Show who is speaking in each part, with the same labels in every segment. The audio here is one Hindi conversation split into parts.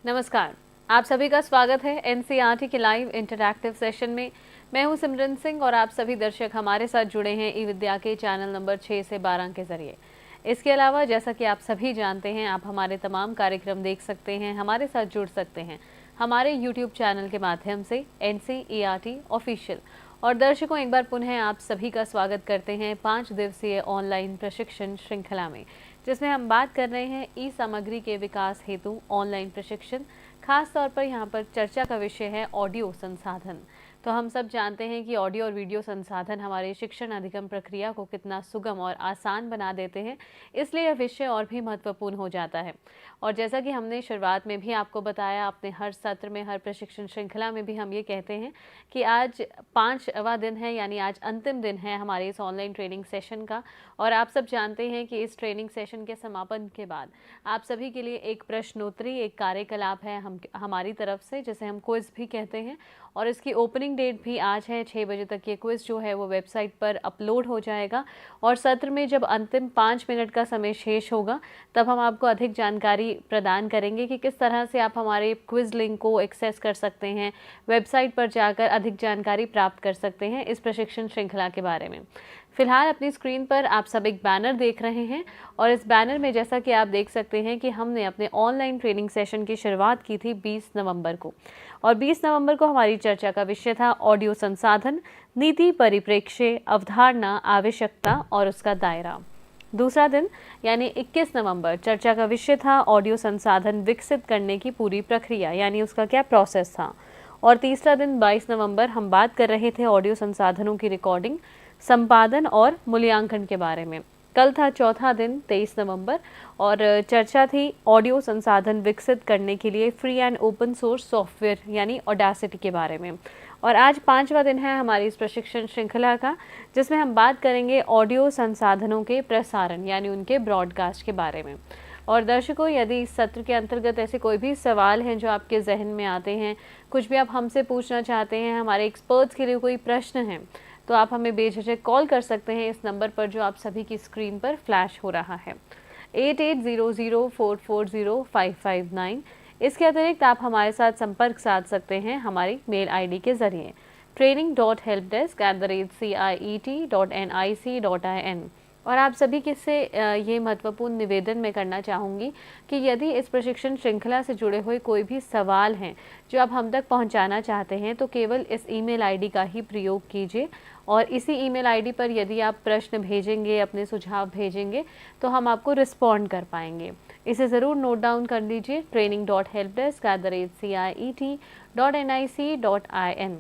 Speaker 1: नमस्कार। आप सभी का स्वागत है एनसीईआरटी के लाइव इंटरैक्टिव सेशन में। मैं हूं सिमरन सिंह और आप सभी दर्शक हमारे साथ जुड़े हैं ई विद्या के चैनल नंबर 6 से 12 के जरिए। इसके अलावा जैसा कि आप सभी जानते हैं, आप हमारे तमाम कार्यक्रम देख सकते हैं, हमारे साथ जुड़ सकते हैं हमारे यूट्यूब चैनल के माध्यम से एनसीईआरटी ऑफिशियल। और दर्शकों, एक बार पुनः आप सभी का स्वागत करते हैं 5 दिवसीय ऑनलाइन प्रशिक्षण श्रृंखला में, जिसमें हम बात कर रहे हैं ई सामग्री के विकास हेतु ऑनलाइन प्रशिक्षण। खास तौर पर यहाँ पर चर्चा का विषय है ऑडियो संसाधन। तो हम सब जानते हैं कि ऑडियो और वीडियो संसाधन हमारे शिक्षण अधिगम प्रक्रिया को कितना सुगम और आसान बना देते हैं, इसलिए यह विषय और भी महत्वपूर्ण हो जाता है। और जैसा कि हमने शुरुआत में भी आपको बताया, अपने हर सत्र में, हर प्रशिक्षण श्रृंखला में भी हम ये कहते हैं कि आज 5वां दिन है, यानी आज अंतिम दिन है हमारे इस ऑनलाइन ट्रेनिंग सेशन का। और आप सब जानते हैं कि इस ट्रेनिंग सेशन के समापन के बाद आप सभी के लिए एक प्रश्नोत्तरी, एक कार्यकलाप है हमारी तरफ से, जिसे हम क्विज भी कहते हैं। और इसकी ओपनिंग डेट भी आज है। 6 बजे तक ये क्विज जो है वो वेबसाइट पर अपलोड हो जाएगा। और सत्र में जब अंतिम 5 मिनट का समय शेष होगा, तब हम आपको अधिक जानकारी प्रदान करेंगे कि किस तरह से आप हमारे क्विज लिंक को एक्सेस कर सकते हैं, वेबसाइट पर जाकर अधिक जानकारी प्राप्त कर सकते हैं इस प्रशिक्षण श्रृंखला के बारे में। फिलहाल अपनी स्क्रीन पर आप सब एक बैनर देख रहे हैं, और इस बैनर में जैसा कि आप देख सकते हैं कि हमने अपने ऑनलाइन ट्रेनिंग सेशन की शुरुआत की थी 20 नवंबर को। और 20 नवंबर को हमारी चर्चा का विषय था ऑडियो संसाधन, नीति, परिप्रेक्ष्य, अवधारणा, आवश्यकता और उसका दायरा। दूसरा दिन यानी 21 नवंबर चर्चा का विषय था ऑडियो संसाधन विकसित करने की पूरी प्रक्रिया, यानी उसका क्या प्रोसेस था। और तीसरा दिन 22 नवंबर हम बात कर रहे थे ऑडियो संसाधनों की रिकॉर्डिंग, संपादन और मूल्यांकन के बारे में। कल था चौथा दिन 23 नवंबर, और चर्चा थी ऑडियो संसाधन विकसित करने के लिए free and open source software यानी ऑडेसिटी के बारे में। और आज 5वां दिन है हमारी इस प्रशिक्षण श्रृंखला का, जिसमें हम बात करेंगे ऑडियो संसाधनों के प्रसारण यानी उनके ब्रॉडकास्ट के बारे में। और दर्शकों, यदि इस सत्र के अंतर्गत ऐसे कोई भी सवाल हैं जो आपके जहन में आते हैं, कुछ भी आप हमसे पूछना चाहते हैं, हमारे एक्सपर्ट्स के लिए कोई प्रश्न है, तो आप हमें बेझिझक कॉल कर सकते हैं इस नंबर पर जो आप सभी की स्क्रीन पर फ्लैश हो रहा है, 8800440559। इसके अतिरिक्त आप हमारे साथ संपर्क साध सकते हैं हमारी मेल आईडी के जरिए training.helpdesk@ciet.nic.in। और आप सभी के से ये महत्वपूर्ण निवेदन मैं करना चाहूँगी कि यदि इस प्रशिक्षण श्रृंखला से जुड़े हुए कोई भी सवाल हैं जो आप हम तक पहुँचाना चाहते हैं, तो केवल इस ईमेल आईडी का ही प्रयोग कीजिए। और इसी ईमेल आईडी पर यदि आप प्रश्न भेजेंगे, अपने सुझाव भेजेंगे, तो हम आपको रिस्पॉन्ड कर पाएंगे। इसे ज़रूर नोट डाउन कर लीजिए, training.helpdesk@ciet.nic.in।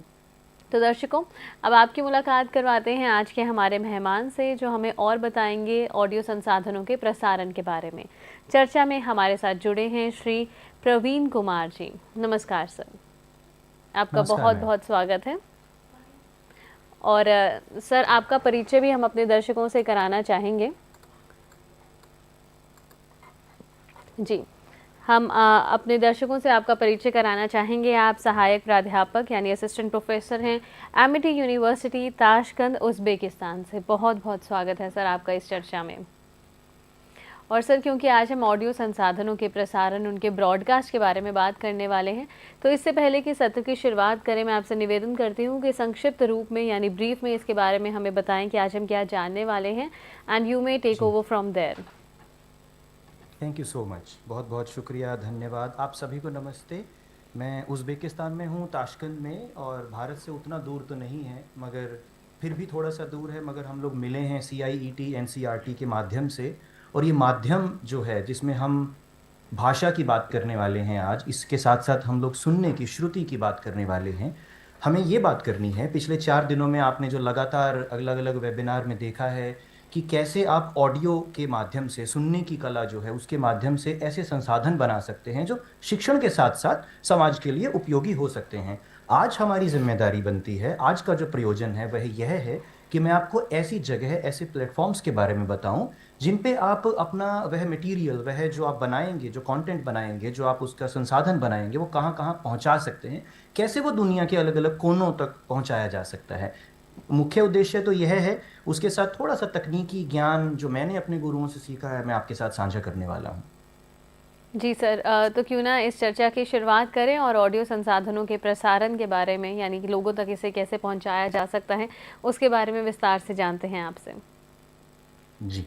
Speaker 1: तो दर्शकों, अब आपकी मुलाकात करवाते हैं आज के हमारे मेहमान से, जो हमें और बताएंगे ऑडियो संसाधनों के प्रसारण के बारे में। चर्चा में हमारे साथ जुड़े हैं श्री प्रवीण कुमार जी। नमस्कार सर, आपका
Speaker 2: नमस्कार
Speaker 1: बहुत
Speaker 2: मैम।
Speaker 1: बहुत स्वागत है। और सर, आपका परिचय भी हम अपने दर्शकों से कराना चाहेंगे। जी, हम अपने दर्शकों से आपका परिचय कराना चाहेंगे। आप सहायक प्राध्यापक यानी असिस्टेंट प्रोफेसर हैं, एमिटी यूनिवर्सिटी ताशकंद, उज़्बेकिस्तान से। बहुत बहुत स्वागत है सर आपका इस चर्चा में। और सर, क्योंकि आज हम ऑडियो संसाधनों के प्रसारण, उनके ब्रॉडकास्ट के बारे में बात करने वाले हैं, तो इससे पहले कि सत्र की शुरुआत करें, मैं आपसे निवेदन करती हूँ कि संक्षिप्त रूप में यानी ब्रीफ में इसके बारे में हमें बताएं कि आज हम क्या जानने वाले हैं, and you may take over from there.
Speaker 2: Thank you so much. बहुत बहुत शुक्रिया, धन्यवाद। आप सभी को नमस्ते। मैं उज़्बेकिस्तान में हूँ, ताशकंद में, और भारत से उतना दूर तो नहीं है, मगर फिर भी थोड़ा सा दूर है। मगर हम लोग मिले हैं CIET NCERT के माध्यम से। और ये माध्यम जो है जिसमें हम भाषा की बात करने वाले हैं आज, इसके साथ साथ हम लोग सुनने की, श्रुति की बात करने वाले हैं। हमें ये बात करनी है, पिछले 4 दिनों में आपने जो लगातार अलग अलग वेबिनार में देखा है कि कैसे आप ऑडियो के माध्यम से, सुनने की कला जो है उसके माध्यम से ऐसे संसाधन बना सकते हैं जो शिक्षण के साथ साथ समाज के लिए उपयोगी हो सकते हैं। आज हमारी जिम्मेदारी बनती है, आज का जो प्रयोजन है वह यह है कि मैं आपको ऐसी जगह, ऐसे प्लेटफॉर्म्स के बारे में बताऊं जिन पे आप अपना वह मटेरियल, वह जो आप बनाएंगे, जो कंटेंट बनाएंगे, जो आप उसका संसाधन बनाएंगे, वो कहाँ कहाँ पहुँचा सकते हैं, कैसे वो दुनिया के अलग अलग कोनों तक पहुँचाया जा सकता है। मुख्य उद्देश्य तो यह है। उसके साथ थोड़ा सा तकनीकी ज्ञान जो मैंने अपने गुरुओं से सीखा है, मैं आपके साथ साझा करने वाला हूँ।
Speaker 1: जी सर, तो क्यों ना इस चर्चा की शुरुआत करें और ऑडियो संसाधनों के प्रसारण के बारे में, यानी कि लोगों तक इसे कैसे पहुंचाया जा सकता है, उसके बारे में विस्तार से जानते हैं आपसे।
Speaker 2: जी,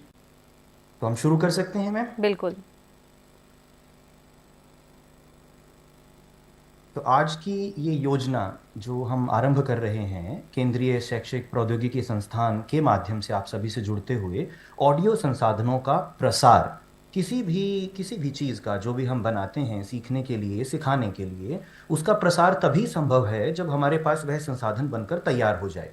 Speaker 2: तो हम शुरू कर सकते हैं मैम।
Speaker 1: बिल्कुल।
Speaker 2: तो आज की ये योजना जो हम आरंभ कर रहे हैं केंद्रीय शैक्षिक प्रौद्योगिकी संस्थान के माध्यम से आप सभी से जुड़ते हुए, ऑडियो संसाधनों का प्रसार, किसी भी चीज़ का जो भी हम बनाते हैं सीखने के लिए, सिखाने के लिए, उसका प्रसार तभी संभव है जब हमारे पास वह संसाधन बनकर तैयार हो जाए।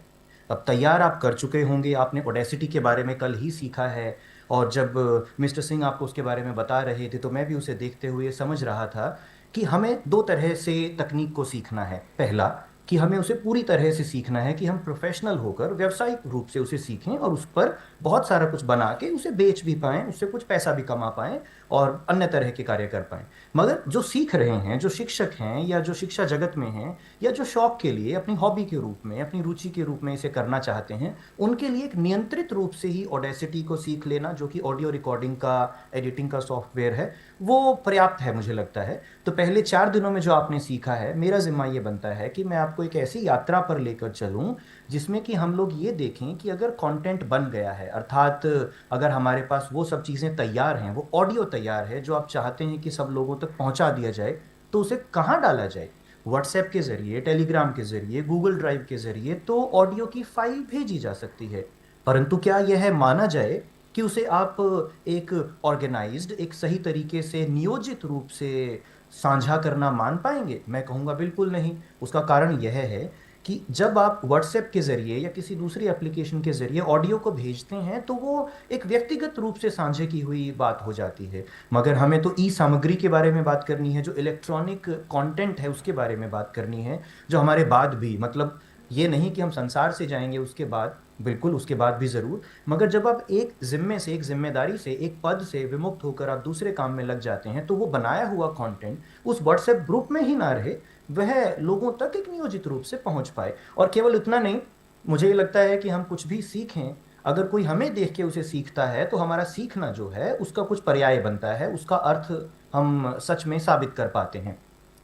Speaker 2: अब तैयार आप कर चुके होंगे, आपने ओडेसिटी के बारे में कल ही सीखा है। और जब मिस्टर सिंह आपको उसके बारे में बता रहे थे तो मैं भी उसे देखते हुए समझ रहा था कि हमें दो तरह से तकनीक को सीखना है। पहला, कि हमें उसे पूरी तरह से सीखना है कि हम प्रोफेशनल होकर व्यावसायिक रूप से उसे सीखें और उस पर बहुत सारा कुछ बना के उसे बेच भी पाएं, उससे कुछ पैसा भी कमा पाएं और अन्य तरह के कार्य कर पाएं। मगर जो सीख रहे हैं, जो शिक्षक हैं या जो शिक्षा जगत में हैं, या जो शौक के लिए अपनी हॉबी के रूप में, अपनी रुचि के रूप में इसे करना चाहते हैं, उनके लिए एक नियंत्रित रूप से ही ऑडेसिटी को सीख लेना, जो कि ऑडियो रिकॉर्डिंग का, एडिटिंग का सॉफ्टवेयर है, वो पर्याप्त है मुझे लगता है। तो पहले 4 दिनों में जो आपने सीखा है, मेरा जिम्मा ये बनता है कि मैं आपको एक ऐसी यात्रा पर लेकर चलूं जिसमें कि हम लोग ये देखें कि अगर कंटेंट बन गया है, अर्थात अगर हमारे पास वो सब चीज़ें तैयार हैं, वो ऑडियो तैयार है जो आप चाहते हैं कि सब लोगों तक पहुंचा दिया जाए, तो उसे कहाँ डाला जाए? व्हाट्सएप के जरिए, टेलीग्राम के जरिए, गूगल ड्राइव के जरिए तो ऑडियो की फाइल भेजी जा सकती है। परंतु क्या यह माना जाए कि उसे आप एक ऑर्गेनाइज्ड, एक सही तरीके से नियोजित रूप से साझा करना मान पाएंगे? मैं कहूँगा बिल्कुल नहीं। उसका कारण यह है कि जब आप व्हाट्सएप के जरिए या किसी दूसरी एप्लीकेशन के जरिए ऑडियो को भेजते हैं तो वो एक व्यक्तिगत रूप से साझे की हुई बात हो जाती है। मगर हमें तो ई सामग्री के बारे में बात करनी है, जो इलेक्ट्रॉनिक कंटेंट है उसके बारे में बात करनी है, जो हमारे बाद भी, मतलब ये नहीं कि हम संसार से जाएंगे उसके बाद, बिल्कुल उसके बाद भी ज़रूर, मगर जब आप एक जिम्मे से, एक जिम्मेदारी से, एक पद से विमुक्त होकर आप दूसरे काम में लग जाते हैं, तो वो बनाया हुआ कंटेंट उस व्हाट्सएप ग्रुप में ही ना रहे, वह लोगों तक एक नियोजित रूप से पहुंच पाए। और केवल इतना नहीं, मुझे ये लगता है कि हम कुछ भी सीखें, अगर कोई हमें देख के उसे सीखता है तो हमारा सीखना जो है उसका कुछ पर्याय बनता है, उसका अर्थ हम सच में साबित कर पाते हैं।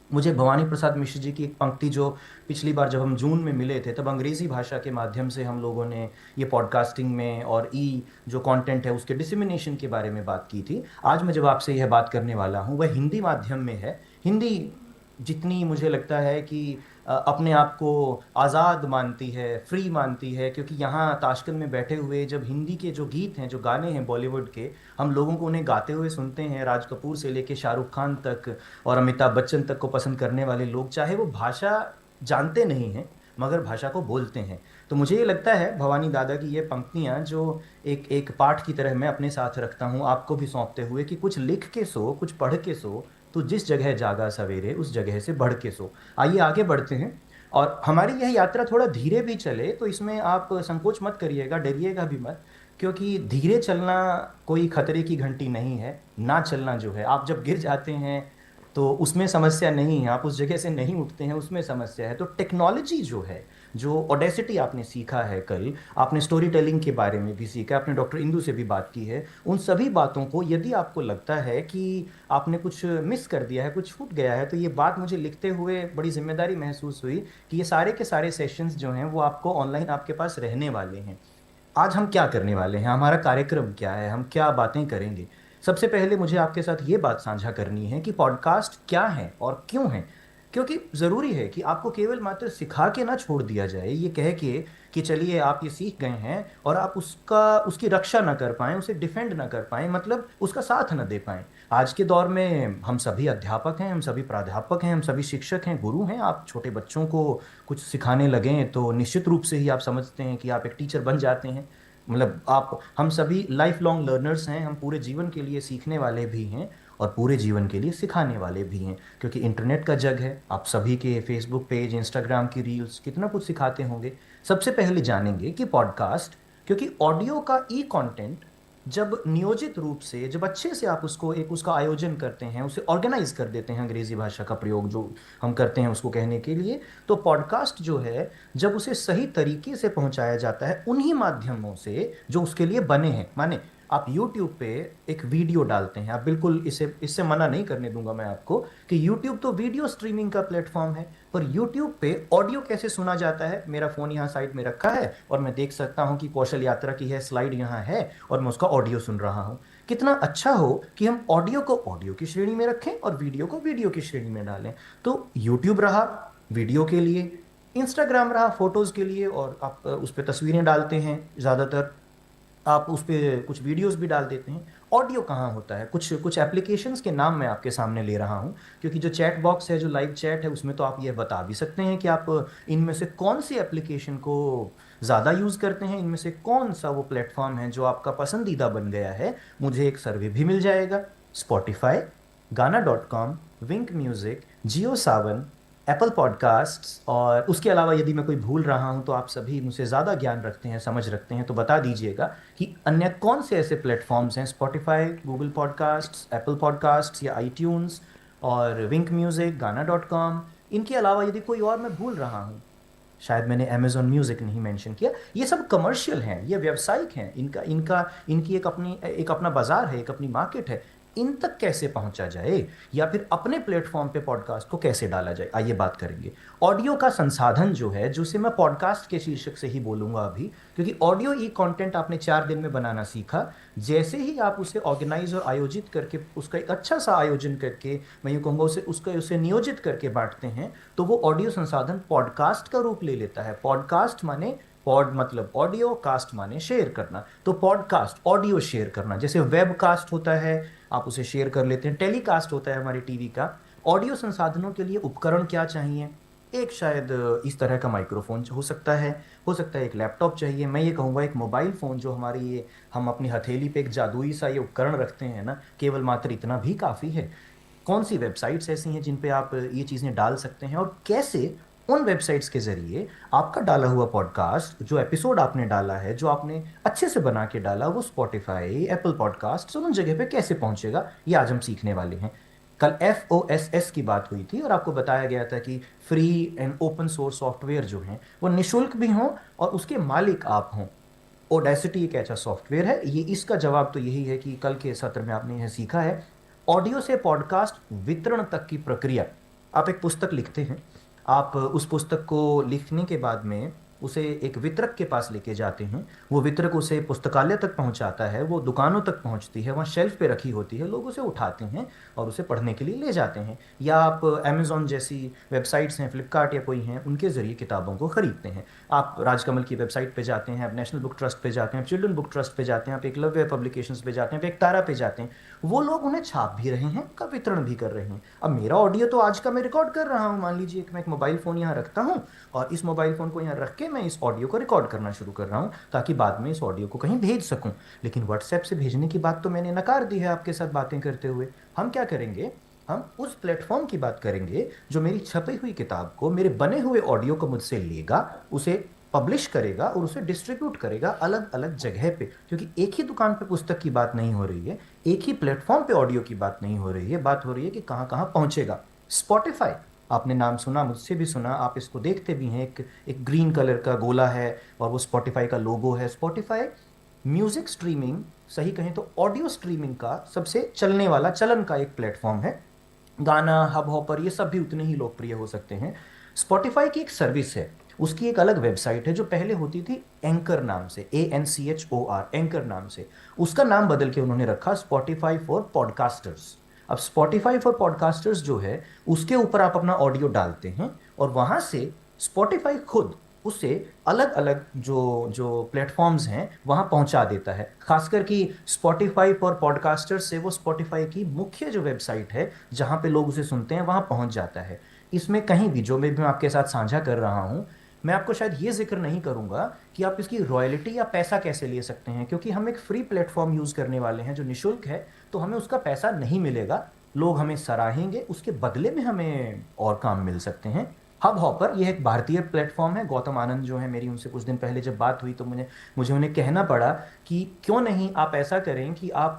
Speaker 2: मुझे भवानी प्रसाद मिश्र जी की एक पंक्ति, जो पिछली बार जब हम जून में मिले थे तब अंग्रेज़ी भाषा के माध्यम से हम लोगों ने ये पॉडकास्टिंग में और ई जो कंटेंट है उसके डिसमिनेशन के बारे में बात की थी, आज मैं जब आपसे यह बात करने वाला हूँ वह हिंदी माध्यम में है। हिंदी जितनी मुझे लगता है कि अपने आप को आज़ाद मानती है, फ्री मानती है, क्योंकि यहाँ ताशकंद में बैठे हुए जब हिंदी के जो गीत हैं, जो गाने हैं बॉलीवुड के, हम लोगों को उन्हें गाते हुए सुनते हैं, राज कपूर से लेके शाहरुख खान तक और अमिताभ बच्चन तक को पसंद करने वाले लोग, चाहे वो भाषा जानते नहीं हैं मगर भाषा को बोलते हैं। तो मुझे ये लगता है भवानी दादा की ये पंक्तियाँ जो एक एक पाठ की तरह मैं अपने साथ रखता हूँ, आपको भी सौंपते हुए, कि कुछ लिख के सो, कुछ पढ़ के सो, तो जिस जगह जागा सवेरे उस जगह से बढ़ के सो। आइए आगे बढ़ते हैं। और हमारी यह यात्रा थोड़ा धीरे भी चले तो इसमें आप संकोच मत करिएगा, डरिएगा भी मत, क्योंकि धीरे चलना कोई खतरे की घंटी नहीं है। ना चलना जो है, आप जब गिर जाते हैं तो उसमें समस्या नहीं है, आप उस जगह से नहीं उठते हैं उसमें समस्या है। तो टेक्नोलॉजी जो है, जो ऑडेसिटी आपने सीखा है कल, आपने स्टोरी टेलिंग के बारे में भी सीखा, आपने डॉक्टर इंदु से भी बात की है, उन सभी बातों को यदि आपको लगता है कि आपने कुछ मिस कर दिया है, कुछ छूट गया है, तो ये बात मुझे लिखते हुए बड़ी जिम्मेदारी महसूस हुई कि ये सारे के सारे सेशंस जो हैं वो आपको ऑनलाइन आपके पास रहने वाले हैं। आज हम क्या करने वाले हैं, हमारा कार्यक्रम क्या है, हम क्या बातें करेंगे? सबसे पहले मुझे आपके साथ ये बात साझा करनी है कि पॉडकास्ट क्या है और क्यों है। क्योंकि ज़रूरी है कि आपको केवल मात्र सिखा के ना छोड़ दिया जाए, ये कह के कि चलिए आप ये सीख गए हैं, और आप उसकी रक्षा ना कर पाएँ, उसे डिफेंड ना कर पाएँ, मतलब उसका साथ ना दे पाएँ। आज के दौर में हम सभी अध्यापक हैं, हम सभी प्राध्यापक हैं, हम सभी शिक्षक हैं, गुरु हैं। आप छोटे बच्चों को कुछ सिखाने लगें तो निश्चित रूप से ही आप समझते हैं कि आप एक टीचर बन जाते हैं। मतलब आप, हम सभी लाइफ लॉन्ग लर्नर्स हैं, हम पूरे जीवन के लिए सीखने वाले भी हैं और पूरे जीवन के लिए सिखाने वाले भी हैं, क्योंकि इंटरनेट का जग है। आप सभी के फेसबुक पेज, इंस्टाग्राम की रील्स कितना कुछ सिखाते होंगे। सबसे पहले जानेंगे कि पॉडकास्ट, क्योंकि ऑडियो का ई कंटेंट जब नियोजित रूप से, जब अच्छे से आप उसको एक उसका आयोजन करते हैं, उसे ऑर्गेनाइज कर देते हैं, अंग्रेजी भाषा का प्रयोग जो हम करते हैं उसको कहने के लिए, तो पॉडकास्ट जो है जब उसे सही तरीके से पहुंचाया जाता है उन्हीं माध्यमों से जो उसके लिए बने हैं, माने आप YouTube पे एक वीडियो डालते हैं, आप बिल्कुल इसे इससे मना नहीं करने दूंगा मैं आपको कि YouTube तो वीडियो स्ट्रीमिंग का प्लेटफॉर्म है, पर YouTube पे ऑडियो कैसे सुना जाता है। मेरा फ़ोन यहाँ साइड में रखा है और मैं देख सकता हूँ कि कौशल यात्रा की है स्लाइड यहाँ है और मैं उसका ऑडियो सुन रहा हूँ। कितना अच्छा हो कि हम ऑडियो को ऑडियो की श्रेणी में रखें और वीडियो को वीडियो की श्रेणी में डालें। तो YouTube रहा वीडियो के लिए, इंस्टाग्राम रहा फोटोज़ के लिए, और आप उस पर तस्वीरें डालते हैं ज़्यादातर, आप उस पे कुछ वीडियोस भी डाल देते हैं। ऑडियो कहाँ होता है? कुछ कुछ एप्लीकेशंस के नाम मैं आपके सामने ले रहा हूँ, क्योंकि जो चैट बॉक्स है, जो लाइव चैट है, उसमें तो आप ये बता भी सकते हैं कि आप इनमें से कौन सी एप्लीकेशन को ज़्यादा यूज़ करते हैं, इनमें से कौन सा वो प्लेटफॉर्म है जो आपका पसंदीदा बन गया है। मुझे एक सर्वे भी मिल जाएगा। स्पॉटिफाई, गाना.com, विंक म्यूज़िक, जियो सावन, एप्पल पॉडकास्ट्स, और उसके अलावा यदि मैं कोई भूल रहा हूं तो आप सभी मुझसे ज़्यादा ज्ञान रखते हैं, समझ रखते हैं, तो बता दीजिएगा कि अन्य कौन से ऐसे प्लेटफॉर्म्स हैं। Spotify, Google podcasts, Apple podcasts या आईट्यून्स और विंक म्यूज़िक, गाना.com, इनके अलावा यदि कोई और मैं भूल रहा हूँ, शायद मैंने अमेजोन म्यूजिक नहीं मेंशन किया, ये सब कमर्शियल हैं, ये व्यावसायिक हैं, इनका इनका इनकी एक अपना बाजार है, एक अपनी मार्केट है। इन तक कैसे पहुंचा जाए, या फिर अपने प्लेटफॉर्म पे पॉडकास्ट को कैसे डाला जाए, आइए बात करेंगे। ऑडियो का संसाधन जो है, जिसे मैं पॉडकास्ट के शीर्षक से ही बोलूंगा अभी, क्योंकि ऑडियो ई कंटेंट आपने 4 दिन में बनाना सीखा। जैसे ही आप उसे ऑर्गेनाइज और आयोजित करके, उसका एक अच्छा सा आयोजन करके, मैं यूँ कहूँगा उसे नियोजित करके बांटते हैं, तो वो ऑडियो संसाधन पॉडकास्ट का रूप ले लेता है। पॉडकास्ट माने पॉड मतलब ऑडियो, कास्ट माने शेयर करना, तो पॉडकास्ट ऑडियो शेयर करना। जैसे वेबकास्ट होता है, आप उसे शेयर कर लेते हैं, टेलीकास्ट होता है हमारे टीवी का। ऑडियो संसाधनों के लिए उपकरण क्या चाहिए? एक शायद इस तरह का माइक्रोफोन हो सकता है, एक लैपटॉप चाहिए। मैं ये कहूँगा एक मोबाइल फ़ोन, जो हमारी ये हम अपनी हथेली पे एक जादुई सा ये उपकरण रखते हैं ना, केवल मात्र इतना भी काफ़ी है। कौन सी वेबसाइट्स ऐसी हैं जिन पे आप ये चीज़ें डाल सकते हैं, और कैसे उन वेबसाइट्स के ज़रिए आपका डाला हुआ पॉडकास्ट, जो एपिसोड आपने डाला है, जो आपने अच्छे से बना के डाला, वो स्पॉटिफाई, एप्पल पॉडकास्ट, उन जगह पे कैसे पहुंचेगा, ये आज हम सीखने वाले हैं। कल FOSS की बात हुई थी और आपको बताया गया था कि free and open source software जो हैं वो निशुल्क भी हों और उसके मालिक आप हों। ओडेसिटी एक ऐसा सॉफ्टवेयर है, ये इसका जवाब तो यही है कि कल के सत्र में आपने यह सीखा है। ऑडियो से पॉडकास्ट वितरण तक की प्रक्रिया। आप एक पुस्तक लिखते हैं, आप उस पुस्तक को लिखने के बाद में उसे एक वितरक के पास लेके जाते हैं, वो वितरक उसे पुस्तकालय तक पहुंचाता है, वो दुकानों तक पहुंचती है, वहाँ शेल्फ पे रखी होती है, लोग उसे उठाते हैं और उसे पढ़ने के लिए ले जाते हैं। या आप अमेज़ॉन जैसी वेबसाइट्स हैं, फ्लिपकार्ट या कोई हैं, उनके ज़रिए किताबों को ख़रीदते हैं। आप राजकमल की वेबसाइट पे जाते हैं, आप नेशनल बुक ट्रस्ट पे जाते हैं, आप चिल्ड्रन बुक ट्रस्ट पे जाते हैं, आप एकलव्य पब्लिकेशंस पे जाते हैं, आप एकतारा पे जाते हैं। वो लोग उन्हें छाप भी रहे हैं, उनका वितरण भी कर रहे हैं। अब मेरा ऑडियो तो आज का मैं रिकॉर्ड कर रहा हूँ, मान लीजिए कि मैं एक मोबाइल फ़ोन यहाँ रखता हूँ और इस मोबाइल फ़ोन को यहाँ रख के मैं इस ऑडियो को रिकॉर्ड करना शुरू कर रहा हूँ, ताकि बाद में इस ऑडियो को कहीं भेज सकूँ। लेकिन व्हाट्सएप से भेजने की बात तो मैंने नकार दी है आपके साथ बातें करते हुए। हम क्या करेंगे, हम उस प्लेटफॉर्म की बात करेंगे जो मेरी छपी हुई किताब को, मेरे बने हुए ऑडियो को मुझसे लेगा, उसे पब्लिश करेगा और उसे डिस्ट्रीब्यूट करेगा अलग अलग जगह पे। क्योंकि एक ही दुकान पे पुस्तक की बात नहीं हो रही है, एक ही प्लेटफॉर्म पे ऑडियो की बात नहीं हो रही है, बात हो रही है कि कहाँ कहाँ पहुंचेगा। स्पॉटिफाई, आपने नाम सुना, मुझसे भी सुना, आप इसको देखते भी हैं, एक ग्रीन कलर का गोला है और वो स्पॉटिफाई का लोगो है। स्पॉटिफाई म्यूजिक स्ट्रीमिंग, सही कहें तो ऑडियो स्ट्रीमिंग का सबसे चलने वाला, चलन का एक प्लेटफॉर्म है। गाना, हब हॉपर, ये सब भी उतने ही लोकप्रिय हो सकते हैं। स्पॉटिफाई की एक सर्विस है, उसकी एक अलग वेबसाइट है जो पहले होती थी एंकर नाम से, ANCHOR, एंकर नाम से। उसका नाम बदल के उन्होंने रखा स्पॉटिफाई फॉर पॉडकास्टर्स। अब स्पॉटिफाई फॉर पॉडकास्टर्स जो है, उसके ऊपर आप अपना ऑडियो डालते हैं और वहां से स्पॉटिफाई खुद उसे अलग अलग जो जो प्लेटफॉर्म्स हैं वहां पहुंचा देता है। खासकर कि स्पॉटिफाई फॉर पॉडकास्टर्स से वो स्पॉटिफाई की मुख्य जो वेबसाइट है जहां पे लोग उसे सुनते हैं वहां पहुंच जाता है। इसमें कहीं भी जो मैं आपके साथ साझा कर रहा हूं, मैं आपको शायद ये जिक्र नहीं करूंगा कि आप इसकी रॉयल्टी या पैसा कैसे ले सकते हैं, क्योंकि हम एक फ्री प्लेटफॉर्म यूज करने वाले हैं जो निशुल्क है, तो हमें उसका पैसा नहीं मिलेगा। लोग हमें सराहेंगे, उसके बदले में हमें और काम मिल सकते हैं। हब हॉपर, यह एक भारतीय प्लेटफॉर्म है। गौतम आनंद जो है, मेरी उनसे कुछ दिन पहले जब बात हुई तो मुझे उन्हें कहना पड़ा कि क्यों नहीं आप ऐसा करें कि आप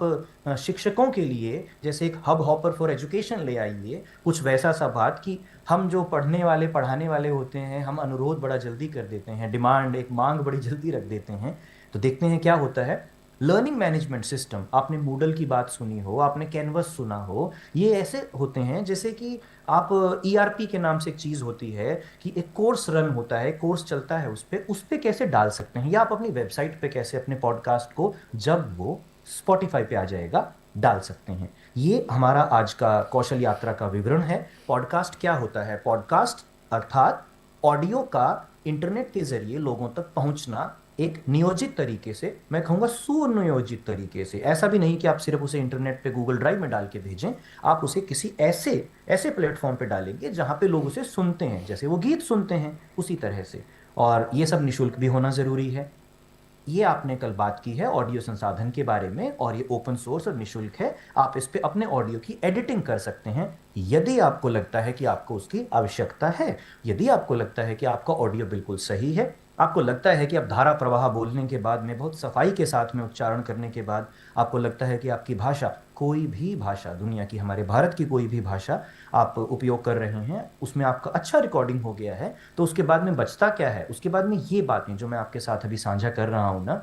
Speaker 2: शिक्षकों के लिए जैसे एक हब हॉपर फॉर एजुकेशन ले आइए, कुछ वैसा सा बात कि हम जो पढ़ने वाले पढ़ाने वाले होते हैं, हम अनुरोध बड़ा जल्दी कर देते हैं, डिमांड एक मांग बड़ी जल्दी रख देते हैं। तो देखते हैं क्या होता है। लर्निंग मैनेजमेंट सिस्टम, आपने मूडल की बात सुनी हो, आपने कैनवस सुना हो, ये ऐसे होते हैं जैसे कि आप ईआरपी के नाम से एक चीज होती है कि एक कोर्स रन होता है, कोर्स चलता है, उस पे कैसे डाल सकते हैं, या आप अपनी वेबसाइट पे कैसे अपने पॉडकास्ट को जब वो स्पॉटिफाई पे आ जाएगा डाल सकते हैं। ये हमारा आज का कौशल यात्रा का विवरण है। पॉडकास्ट क्या होता है? पॉडकास्ट अर्थात ऑडियो का इंटरनेट के जरिए लोगों तक पहुंचना, एक नियोजित तरीके से, मैं कहूंगा सुनियोजित तरीके से। ऐसा भी नहीं कि आप सिर्फ उसे इंटरनेट पे गूगल ड्राइव में डाल के भेजें, आप उसे किसी ऐसे ऐसे प्लेटफॉर्म पे डालेंगे जहां पे लोग उसे सुनते हैं, जैसे वो गीत सुनते हैं उसी तरह से। और ये सब निशुल्क भी होना जरूरी है। ये आपने कल बात की है ऑडियो संसाधन के बारे में, और ये ओपन सोर्स और निशुल्क है। आप इस पे अपने ऑडियो की एडिटिंग कर सकते हैं यदि आपको लगता है कि आपको उसकी आवश्यकता है। यदि आपको लगता है कि आपका ऑडियो बिल्कुल सही है, आपको लगता है कि आप धारा प्रवाह बोलने के बाद में बहुत सफाई के साथ में उच्चारण करने के बाद आपको लगता है कि आपकी भाषा, कोई भी भाषा, दुनिया की, हमारे भारत की कोई भी भाषा आप उपयोग कर रहे हैं, उसमें आपका अच्छा रिकॉर्डिंग हो गया है, तो उसके बाद में बचता क्या है? उसके बाद में ये बातें जो मैं आपके साथ अभी साझा कर रहा हूँ ना,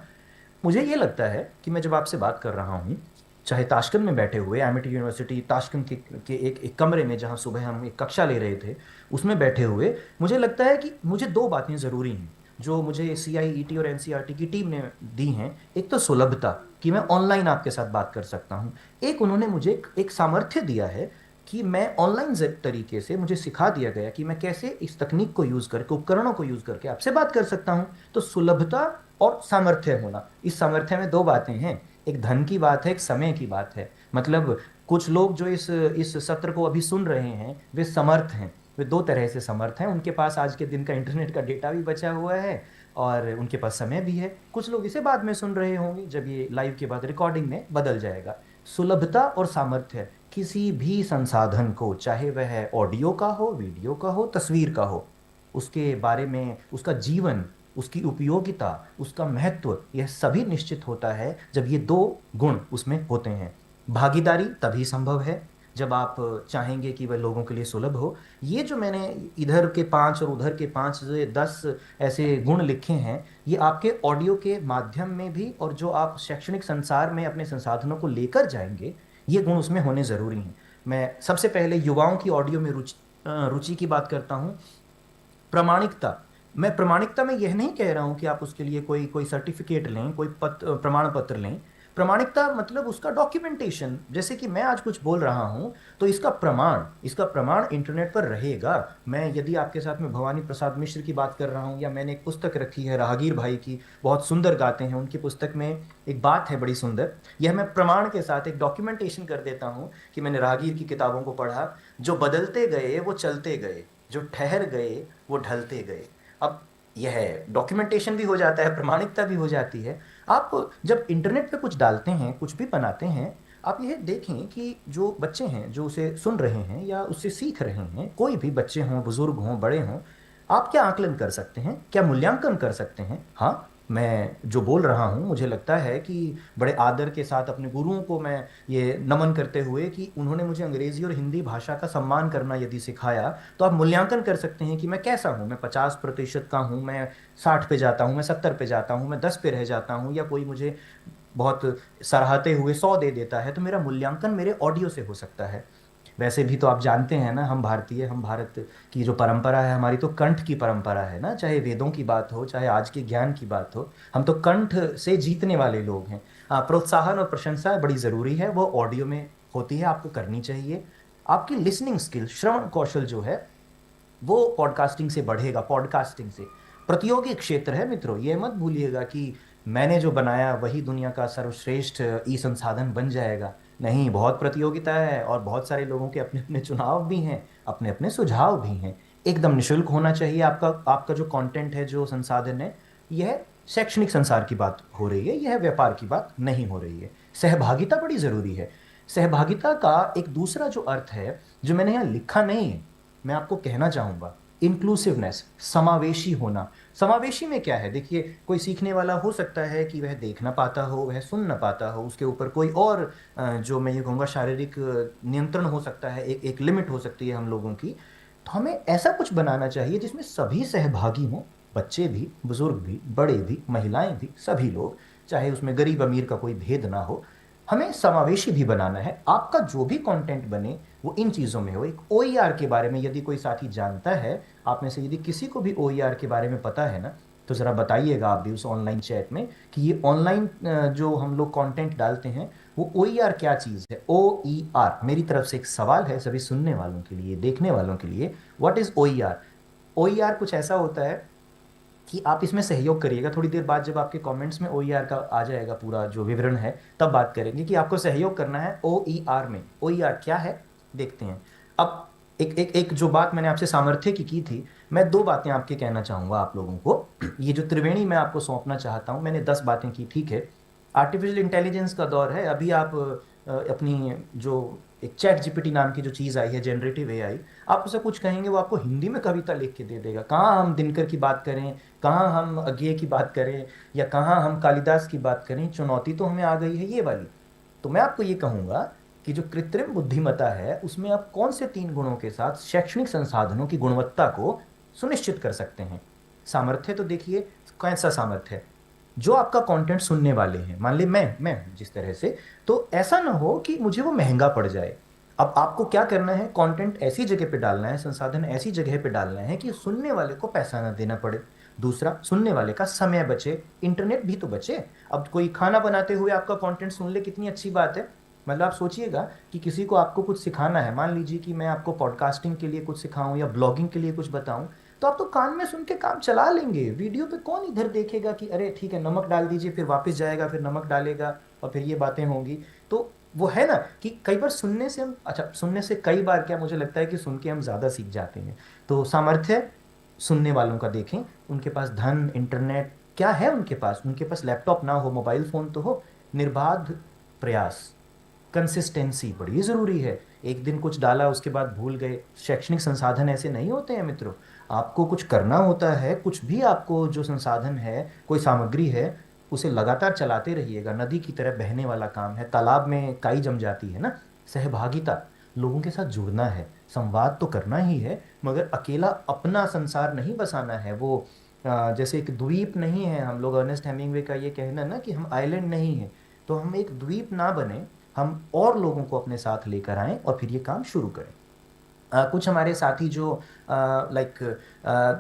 Speaker 2: मुझे ये लगता है कि मैं जब आपसे बात कर रहा हूँ, चाहे ताशकंद में बैठे हुए, एमिटी यूनिवर्सिटी ताशकंद के एक कमरे में जहाँ सुबह हम एक कक्षा ले रहे थे, उसमें बैठे हुए, मुझे लगता है कि मुझे दो बातें ज़रूरी हैं जो मुझे सीआईईटी और एनसीईआरटी की टीम ने दी हैं। एक तो सुलभता, कि मैं ऑनलाइन आपके साथ बात कर सकता हूँ। एक उन्होंने मुझे एक सामर्थ्य दिया है कि मैं ऑनलाइन तरीके से, मुझे सिखा दिया गया कि मैं कैसे इस तकनीक को यूज़ करके, उपकरणों को यूज़ करके आपसे बात कर सकता हूँ। तो सुलभता और सामर्थ्य होना, इस सामर्थ्य में दो बातें हैं। एक धन की बात है, एक समय की बात है। मतलब कुछ लोग जो इस सत्र को अभी सुन रहे हैं, वे समर्थ हैं। वे दो तरह से समर्थ हैं, उनके पास आज के दिन का इंटरनेट का डेटा भी बचा हुआ है और उनके पास समय भी है। कुछ लोग इसे बाद में सुन रहे होंगे जब ये लाइव के बाद रिकॉर्डिंग में बदल जाएगा। सुलभता और सामर्थ्य किसी भी संसाधन को, चाहे वह ऑडियो का हो, वीडियो का हो, तस्वीर का हो, उसके बारे में, उसका जीवन, उसकी उपयोगिता, उसका महत्व, यह सभी निश्चित होता है जब ये दो गुण उसमें होते हैं। भागीदारी तभी संभव है जब आप चाहेंगे कि वह लोगों के लिए सुलभ हो। ये जो मैंने इधर के 5 और उधर के 5 से 10 ऐसे गुण लिखे हैं, ये आपके ऑडियो के माध्यम में भी, और जो आप शैक्षणिक संसार में अपने संसाधनों को लेकर जाएंगे, ये गुण उसमें होने ज़रूरी हैं। मैं सबसे पहले युवाओं की ऑडियो में रुचि की बात करता हूँ। प्रामाणिकता, मैं प्रामाणिकता में यह नहीं कह रहा हूं कि आप उसके लिए कोई कोई सर्टिफिकेट लें, कोई प्रमाण पत्र लें। प्रामाणिकता मतलब उसका डॉक्यूमेंटेशन। जैसे कि मैं आज कुछ बोल रहा हूं तो इसका प्रमाण इंटरनेट पर रहेगा। मैं यदि आपके साथ में भवानी प्रसाद मिश्र की बात कर रहा हूं, या मैंने एक पुस्तक रखी है राहगीर भाई की, बहुत सुंदर गाते हैं, उनकी पुस्तक में एक बात है बड़ी सुंदर, यह मैं प्रमाण के साथ एक डॉक्यूमेंटेशन कर देता हूं कि मैंने राहगीर की किताबों को पढ़ा। जो बदलते गए वो चलते गए, जो ठहर गए वो ढलते गए। अब यह डॉक्यूमेंटेशन भी हो जाता है, प्रमाणिकता भी हो जाती है। आप जब इंटरनेट पे कुछ डालते हैं, कुछ भी बनाते हैं, आप यह देखें कि जो बच्चे हैं जो उसे सुन रहे हैं या उससे सीख रहे हैं, कोई भी बच्चे हों, बुजुर्ग हों, बड़े हों, आप क्या आकलन कर सकते हैं, क्या मूल्यांकन कर सकते हैं? हाँ, मैं जो बोल रहा हूँ, मुझे लगता है कि बड़े आदर के साथ अपने गुरुओं को मैं ये नमन करते हुए कि उन्होंने मुझे अंग्रेजी और हिंदी भाषा का सम्मान करना यदि सिखाया, तो आप मूल्यांकन कर सकते हैं कि मैं कैसा हूँ। मैं 50% का हूँ, मैं 60 पे जाता हूँ, मैं 70 पे जाता हूँ, मैं 10 पे रह जाता हूँ, या कोई मुझे बहुत सराहते हुए 100 दे देता है, तो मेरा मूल्यांकन मेरे ऑडियो से हो सकता है। वैसे भी तो आप जानते हैं ना, हम भारतीय, हम भारत की जो परंपरा है हमारी, तो कंठ की परंपरा है ना। चाहे वेदों की बात हो, चाहे आज के ज्ञान की बात हो, हम तो कंठ से जीतने वाले लोग हैं। प्रोत्साहन और प्रशंसा बड़ी ज़रूरी है, वो ऑडियो में होती है, आपको करनी चाहिए। आपकी लिसनिंग स्किल, श्रवण कौशल जो है, वो पॉडकास्टिंग से बढ़ेगा। पॉडकास्टिंग से प्रतियोगी क्षेत्र है मित्रों, ये मत भूलिएगा कि मैंने जो बनाया वही दुनिया का सर्वश्रेष्ठ ई संसाधन बन जाएगा। नहीं, बहुत प्रतियोगिता है और बहुत सारे लोगों के अपने अपने चुनाव भी हैं, अपने अपने सुझाव भी हैं। एकदम निशुल्क होना चाहिए आपका आपका जो कंटेंट है, जो संसाधन है। यह शैक्षणिक संसार की बात हो रही है, यह व्यापार की बात नहीं हो रही है। सहभागिता बड़ी जरूरी है। सहभागिता का एक दूसरा जो अर्थ है, जो मैंने यहाँ लिखा नहीं है, मैं आपको कहना चाहूंगा, इंक्लूसिवनेस, समावेशी होना। समावेशी में क्या है? देखिए, कोई सीखने वाला हो सकता है कि वह देख ना पाता हो, वह सुन ना पाता हो, उसके ऊपर कोई और जो मैं ये कहूँगा शारीरिक नियंत्रण हो सकता है, एक लिमिट हो सकती है हम लोगों की। तो हमें ऐसा कुछ बनाना चाहिए जिसमें सभी सहभागी हों, बच्चे भी, बुजुर्ग भी, बड़े भी, महिलाएं भी, सभी लोग। चाहे उसमें गरीब अमीर का कोई भेद ना हो। हमें समावेशी भी बनाना है। आपका जो भी कंटेंट बने वो इन चीज़ों में हो। एक ओईआर के बारे में यदि कोई साथी जानता है, आप में से यदि किसी को भी ओईआर के बारे में पता है ना, तो ज़रा बताइएगा आप भी उस ऑनलाइन चैट में कि ये ऑनलाइन जो हम लोग कंटेंट डालते हैं वो ओईआर क्या चीज़ है। ओईआर मेरी तरफ से एक सवाल है सभी सुनने वालों के लिए, देखने वालों के लिए, व्हाट इज ओईआर। ओईआर कुछ ऐसा होता है कि आप इसमें सहयोग करिएगा। थोड़ी देर बाद जब आपके कमेंट्स में ओईआर का आ जाएगा पूरा जो विवरण है, तब बात करेंगे कि आपको सहयोग करना है ओईआर में। ओईआर क्या है देखते हैं। अब एक जो बात मैंने आपसे सामर्थ्य की थी, मैं दो बातें आपके कहना चाहूंगा आप लोगों को। ये जो त्रिवेणी मैं आपको सौंपना चाहता हूं, मैंने 10 बातें की, ठीक है। आर्टिफिशियल इंटेलिजेंस का दौर है अभी। आप अपनी जो एक चैट जीपीटी नाम की जो चीज़ आई है, जनरेटिव एआई, आप उसे कुछ कहेंगे वो आपको हिंदी में कविता लिख के दे देगा। कहाँ हम दिनकर की बात करें, कहाँ हम अज्ञे की बात करें, या कहाँ हम कालिदास की बात करें, चुनौती तो हमें आ गई है ये वाली। तो मैं आपको ये कहूंगा कि जो कृत्रिम बुद्धिमत्ता है उसमें आप कौन से 3 गुणों के साथ शैक्षणिक संसाधनों की गुणवत्ता को सुनिश्चित कर सकते हैं। सामर्थ्य तो देखिए, कैसा सामर्थ्य है, जो आपका कंटेंट सुनने वाले हैं, मान ले मैं हूं जिस तरह से, तो ऐसा ना हो कि मुझे वो महंगा पड़ जाए। अब आपको क्या करना है, कंटेंट ऐसी जगह पे डालना है, संसाधन ऐसी जगह पे डालना है कि सुनने वाले को पैसा ना देना पड़े। दूसरा, सुनने वाले का समय बचे, इंटरनेट भी तो बचे। अब कोई खाना बनाते हुए आपका कंटेंट सुन ले, कितनी अच्छी बात है। मतलब आप सोचिएगा कि किसी को आपको कुछ सिखाना है, मान लीजिए कि मैं आपको पॉडकास्टिंग के लिए कुछ सिखाऊं या ब्लॉगिंग के लिए कुछ बताऊं, तो आप तो कान में सुन के काम चला लेंगे। वीडियो पे कौन इधर देखेगा कि अरे ठीक है नमक डाल दीजिए, फिर वापस जाएगा, फिर नमक डालेगा, और फिर ये बातें होंगी। तो वो है ना कि कई बार सुनने से हम, अच्छा सुनने से कई बार क्या, मुझे लगता है कि सुन के हम ज्यादा सीख जाते हैं। तो सामर्थ्य सुनने वालों का देखें। उनके पास धन, इंटरनेट क्या है, उनके पास लैपटॉप ना हो, मोबाइल फोन तो हो। निर्बाध प्रयास, कंसिस्टेंसी बड़ी जरूरी है। एक दिन कुछ डाला उसके बाद भूल गए। शैक्षणिक संसाधन ऐसे नहीं होते हैं मित्रों। आपको कुछ करना होता है, कुछ भी आपको जो संसाधन है, कोई सामग्री है, उसे लगातार चलाते रहिएगा। नदी की तरह बहने वाला काम है। तालाब में काई जम जाती है ना। सहभागिता, लोगों के साथ जुड़ना है, संवाद तो करना ही है, मगर अकेला अपना संसार नहीं बसाना है। वो जैसे एक द्वीप नहीं है हम लोग, अर्नेस्ट हेमिंगवे का ये कहना ना कि हम आइलैंड नहीं है, तो हम एक द्वीप ना बने, हम और लोगों को अपने साथ लेकर आएं और फिर ये काम शुरू करें। कुछ हमारे साथी जो like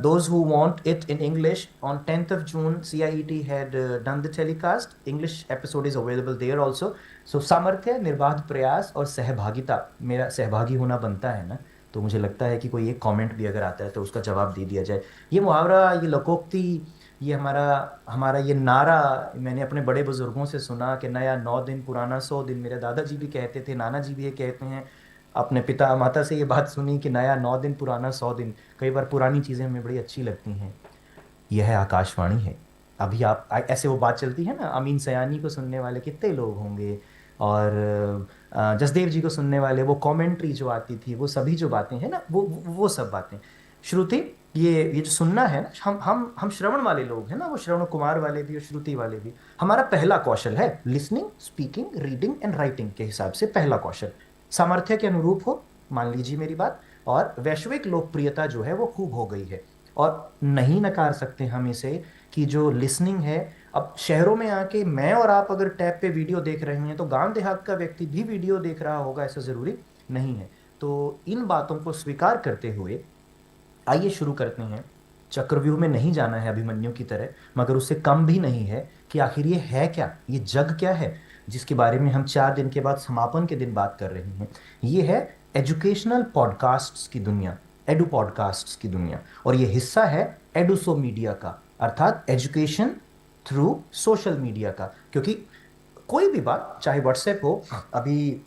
Speaker 2: those who want it in English, on 10th of June CIET had done the telecast. English episode is available there also. So सामर्थ्य, निर्बाध प्रयास और सहभागिता, मेरा सहभागी होना बनता है ना। तो मुझे लगता है कि कोई एक कमेंट भी अगर आता है तो उसका जवाब दे दिया जाए। ये मुहावरा, ये लोकोक्ति, ये हमारा हमारा ये नारा मैंने अपने बड़े बुजुर्गों से सुना कि नया 9 दिन पुराना 100 दिन। मेरे दादाजी भी कहते थे, नाना जी भी ये कहते हैं। अपने पिता माता से ये बात सुनी कि नया 9 दिन पुराना 100 दिन। कई बार पुरानी चीजें हमें बड़ी अच्छी लगती हैं। यह है आकाशवाणी है। अभी आप ऐसे वो बात चलती है ना, अमीन सयानी को सुनने वाले कितने लोग होंगे, और जसदेव जी को सुनने वाले, वो कमेंट्री जो आती थी, वो सभी जो बातें हैं ना, वो सब बातें। श्रुति, ये जो सुनना है ना, हम श्रवण वाले लोग हैं ना, वो श्रवण कुमार वाले भी और श्रुति वाले भी। हमारा पहला कौशल है listening, speaking, reading and writing के हिसाब से पहला कौशल सामर्थ्य के अनुरूप हो, मान लीजिए मेरी बात। और वैश्विक लोकप्रियता जो है वो खूब हो गई है, और नहीं नकार सकते हम इसे कि जो लिसनिंग है, अब शहरों में आके मैं और आप अगर टैब पे वीडियो देख रहे हैं तो गांव देहात का व्यक्ति भी वीडियो देख रहा होगा, ऐसा जरूरी नहीं है। तो इन बातों को स्वीकार करते हुए आइए शुरू करते हैं। चक्रव्यूह में नहीं जाना है अभिमन्यु की तरह, मगर उससे कम भी नहीं है कि आखिर ये है क्या, ये जग क्या है जिसके बारे में हम 4 दिन के बाद समापन के दिन बात कर रहे हैं। ये है एजुकेशनल पॉडकास्ट्स की दुनिया, एडु पॉडकास्ट्स की दुनिया, और ये हिस्सा है एडुसो मीडिया का, अर्थात एजुकेशन थ्रू सोशल मीडिया का। क्योंकि कोई भी बात, चाहे व्हाट्सएप हो, अभी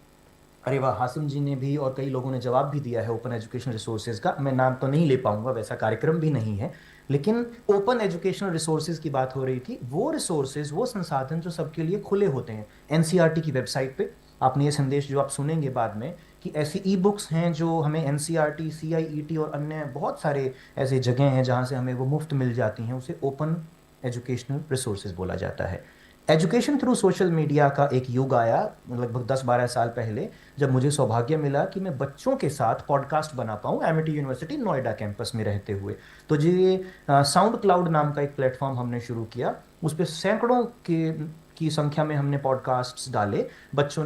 Speaker 2: अरे वाह, हासिम जी ने भी और कई लोगों ने जवाब भी दिया है ओपन एजुकेशन रिसोर्सेज का। मैं नाम तो नहीं ले पाऊंगा, वैसा कार्यक्रम भी नहीं है, लेकिन ओपन एजुकेशनल रिसोर्सेज की बात हो रही थी। वो रिसोर्सेज, वो संसाधन जो सबके लिए खुले होते हैं। एनसीईआरटी की वेबसाइट पे आपने ये संदेश जो आप सुनेंगे बाद में, कि ऐसी ई बुक्स हैं जो हमें एनसीईआरटी, सीआईईटी और अन्य बहुत सारे ऐसे जगह हैं जहाँ से हमें वो मुफ्त मिल जाती हैं, उसे ओपन एजुकेशनल रिसोर्सेज बोला जाता है। एजुकेशन थ्रू सोशल मीडिया का एक युग आया लगभग 10-12 साल पहले, जब मुझे सौभाग्य मिला कि मैं बच्चों के साथ पॉडकास्ट बना पाऊँ एमिटी यूनिवर्सिटी नोएडा कैंपस में रहते हुए। तो ये साउंड क्लाउड नाम का एक प्लेटफॉर्म हमने शुरू किया। उस पर सैकड़ों के की संख्या में हमने पॉडकास्ट्स डाले। बच्चों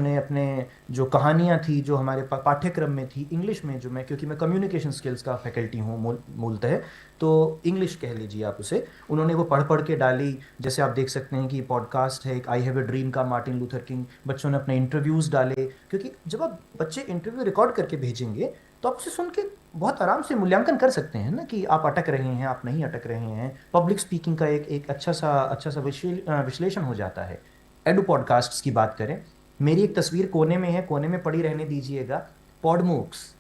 Speaker 2: ने अपने जो कहानियाँ थी जो हमारे पाठ्यक्रम में थी इंग्लिश में, जो मैं, क्योंकि मैं कम्युनिकेशन स्किल्स का फैकल्टी हूँ मूलतः, तो इंग्लिश कह लीजिए आप उसे, उन्होंने वो पढ़ पढ़ के डाली। जैसे आप देख सकते हैं कि पॉडकास्ट है एक आई हैव ए ड्रीम का, मार्टिन लूथर किंग, बच्चों ने अपने इंटरव्यूज़ डाले। क्योंकि जब आप बच्चे इंटरव्यू रिकॉर्ड करके भेजेंगे तो आप उसे सुन के बहुत आराम से मूल्यांकन कर सकते हैं ना कि आप अटक रहे हैं, आप नहीं अटक रहे हैं। पब्लिक स्पीकिंग का एक एक अच्छा सा विश्लेषण हो जाता है। एडू पॉडकास्ट्स की बात करें, मेरी एक तस्वीर कोने में है, कोने में पड़ी रहने दीजिएगा। पॉडमूक्स,